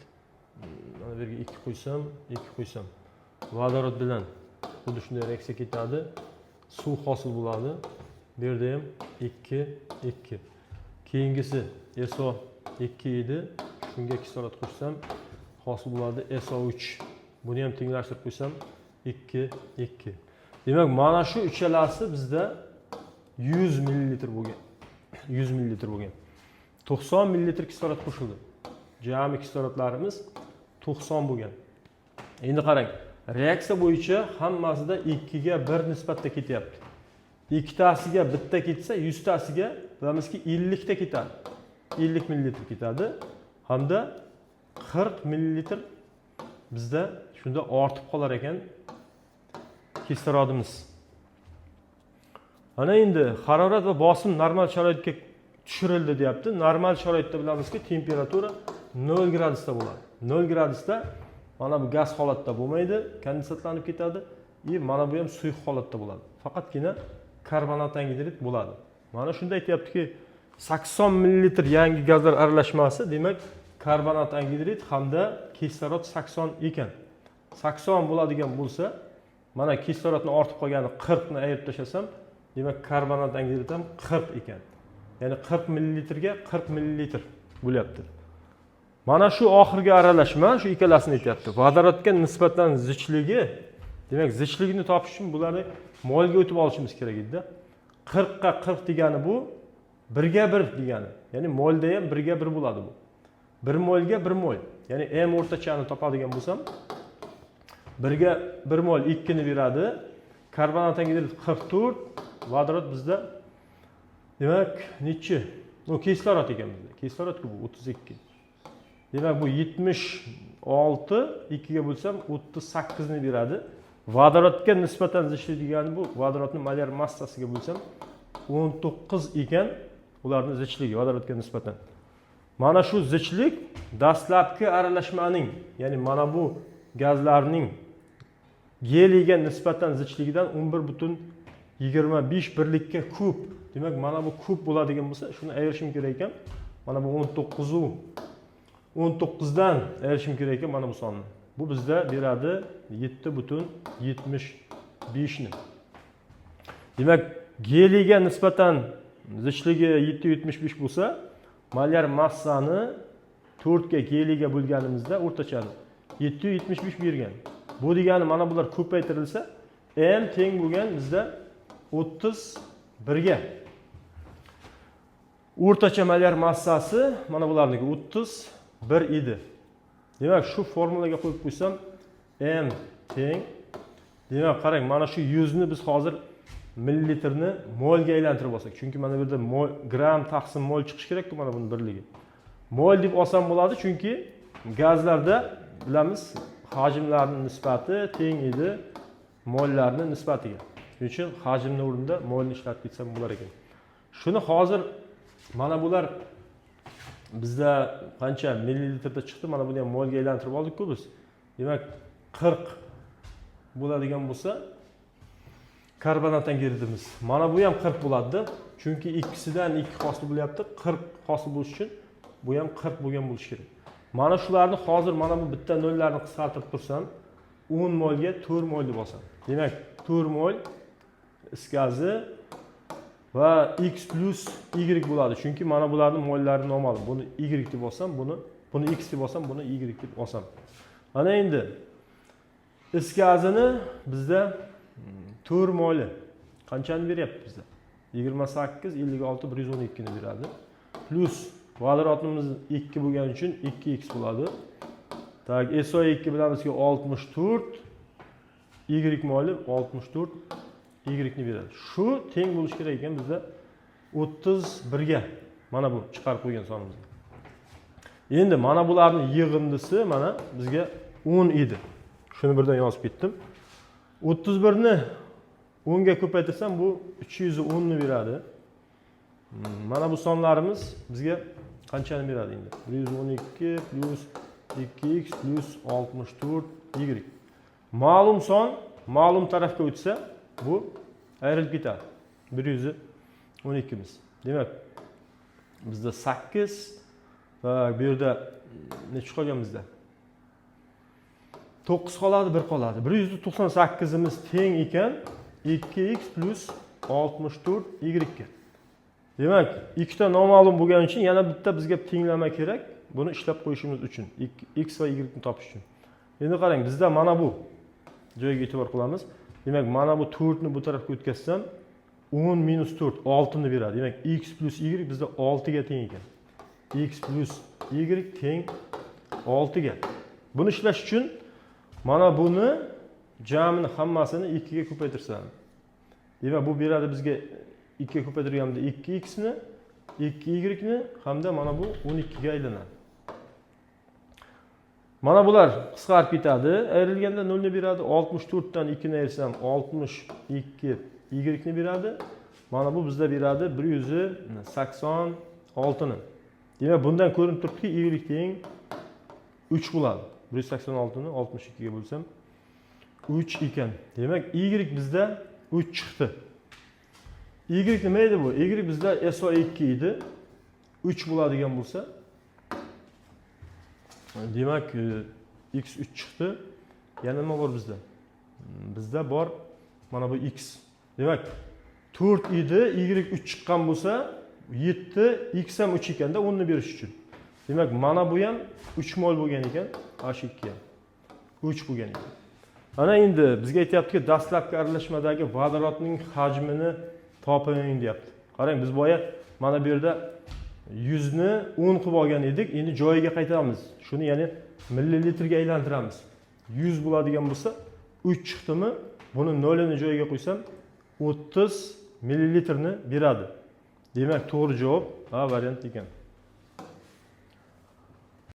mana bu yerga 2 qo'ysam, 2 qo'ysam. Vodorod bilan xuddi shunday reaksiya ketadi. Suv hosil bo'ladi. Bu yerda ham 2 2. Keyingisi SO2 edi. Shunga kislorod qo'shsam hosil bo'ladi SO3. Buni ham tenglashtirib qo'ysam 2 2. Demak mana shu uchalasi bizda 100 ml bo'lgan. 100 ml bo'lgan. 90 ml kislorod qo'shildi. Jami kislorodlarimiz 90 bo'lgan. Endi qarang, reaksiya bo'yicha hammasida 2 ga 1 nisbatda ketyapti. Ikkitasiga bitta ketsa, 100 tasiga bilamizki 50 ta ketadi. 50 ml ketadi hamda 40 ml bizda shunda ortib qolar ekan kislorodimiz. Ana endi harorat va bosim normal sharoitga tushirildi deyapti. Normal sharoitda bilamizki temperatura 0 gradusda bo'ladi. 0 gradusda mana bu gaz holatda bo'lmaydi, kondensatlanib ketadi. Mana bu ham suyuq holatda bo'ladi. Faqatgina karbonat angidrid bo'ladi. Mana shunda aytayaptiki 80 ml yangi gazlar aralashmasi, demak karbonat angidrid hamda kislorod 80 ekan. 80 bo'ladigan bo'lsa, mana kislorodni ortib qolgani 40 ni ayirib tashlasam, demak karbonat angidrid ham 40 ekan. Ya'ni 40 ml ga 40 ml bo'lyapti. Mana shu oxirgi aralashma shu ikkalasini aytyapti. Vodorodga nisbatan zichligi, demak zichligini topish uchun bularni molga o'tib olishimiz kerak edi. 40 ga 40 degani bu 1 ga 1 degani. Ya'ni molda ham 1 ga 1 bo'ladi bu. 1 molga 1 mol. Ya'ni M o'rtachani topadigan bo'lsam 1 ga 1 mol 2 ni beradi. Karbonat angidrid 44, vodorod bizda demak nechi? Bu kislorod ekan bizda. Kislorodku bu 32. Demak bu 76, 2 ga bo'lsam 38 ni beradi. Vodorodga nisbatan zichlik degani bu vodorodning molyar massasiga bo'lsam 19 ekan, ularning zichligi vodorodga nisbatan. Mana shu zichlik dastlabki aralashmaning, ya'ni mana bu gazlarning geliga nisbatan zichligidan 11,25 birlikka kub. Demak mana bu kub bo'ladigan bo'lsa, shuni ayirishim kerak ekan. Mana bu 19 dan ayirishim kerak ekan mana bu sonni. Bu bizda beradi 7,75 ni. Demak geliga nisbatan zichligi 7,75 bo'lsa, molyar massani 4 ga geliga bo'lganimizda o'rtachani 7,75 bergan. Bu degani mana bular ko'paytirilsa, M teng bo'lgan bizda 31 ga. O'rtacha molyar massasi mana bularniki 31 edi. Demak shu formulaga qo'yib qo'ysam M teng. Demak qarang, mana shu 100 ni biz hozir millilitrni molga aylantirib olsak, chunki mana bu yerda gram taqsim mol chiqish kerak-ku mana buning birligi. Mol deb olsam bo'ladi, chunki gazlarda bilamiz hajmlarning nisbati teng edi mollarning nisbatiga. Shuning uchun hajmning o'rnida molni ishlatib ketsam bo'lar ekan. Shuni hozir mana bular bizda qancha millilitrda chiqdi, mana buni ham molga aylantirib oldik-ku biz. Demak 40 bo'ladigan bo'lsa, karbonat angidridimiz. Mana bu ham 40 bo'ladi. Chunki ikkisidan 2 hosil bo'lyapti. 40 hosil bo'lish uchun bu ham 40 bo'lgan bo'lishi kerak. Mana shularni hozir mana bu bitta nollarni qisqartirib tursam, 10 molga 4 mol deb olsam. Demak, 4 mol is gazi va x plus y bo'ladi. Chunki mana bularning mollari noma'lum. Buni y deb olsam, buni x deb olsam, buni y deb olsam. Ana endi is gazini bizda 4 moli qanchani beryapti bizda? 28, 56, 112 ni beradi. Plus vodorotimiz 2 bo'lgani uchun 2x bo'ladi. Tak, SO2 bilamizki 64, y moli 64 y ni beradi. Shu teng bo'lishi kerak ekan bizda 31 ga. Mana bu chiqarib qo'ygan sonimiz. Endi mana bularning yig'indisi mana bizga 10 edi. Shuni birdan yozib ketdim. 31 ni 10 ga ko'paytirsam bu 310 ni beradi. Mana bu sonlarimiz bizga qanchani beradi endi? 112 plus 2x plus 64 y. Ma'lum son ma'lum tarafga o'tsa bu ayrilib ketadi. 112 miz. Demak, bizda 8 va bu yerda necha qolgan bizda? 9 qoladi, 1 qoladi. 198 imiz teng ekan 2x plus 64 y ga. Demak, ikkita noma'lum bo'lgani uchun yana bitta bizga tenglama kerak. Buni ishlab qo'yishimiz uchun, x va y ni topish uchun. Endi qarang, bizda mana bu joyga e'tibor qilamiz. Demak, mana bu 4 ni bu tarafga o'tkazsam 10 minus 4 6 ni beradi. Demak, x plus y bizda 6 ga teng ekan. X plus y teng 6 ga. Buni ishlash uchun mana buni jamini hammasini 2 ga ko'paytirsam. Demak, bu beradi bizga 2 ga ko'paytirganimda 2x ni, 2y ni hamda mana bu 12 ga aylanadi. Mana bular qisqarib ketadi. Ayrilganda 0 ni beradi. 64 dan 2 ni ayrsam 62 y ni beradi. Mana bu bizda beradi 186 ni. Demak, bundan ko'rinib turibdiki, y teng 3 bo'ladi. 186 ni 62 ga bo'lsam 3 ekan. Demak, y bizda 3 chiqdi. Y nima edi bu? Y bizda SO2 edi. 3 bo'ladigan bo'lsa, demak, x 3 chiqdi. Yana nima bor bizda? Bizda bor mana bu x. Demak, 4 edi, y 3 chiqqan bo'lsa, 7, x ham 3 ekanda 10 ni berish uchun. Demak, mana bu ham 3 mol bo'lgan ekan, H2 ham 3 bo'lgan ekan. Ana endi bizga aytayaptiki, dastlabki aralashmadagi vodorodning hajmini toping deyapti. Qarang, biz boya mana bu yerda 100 ni 10 qilib olgan edik. Endi joyiga qaytaramiz. Shuni ya'ni millilitrga aylantiramiz. 100 bo'ladigan bo'lsa, 3 chiqdimi? Buni 0 ni joyiga qo'ysam 30 millilitrni beradi. Demak, to'g'ri javob A variant ekan.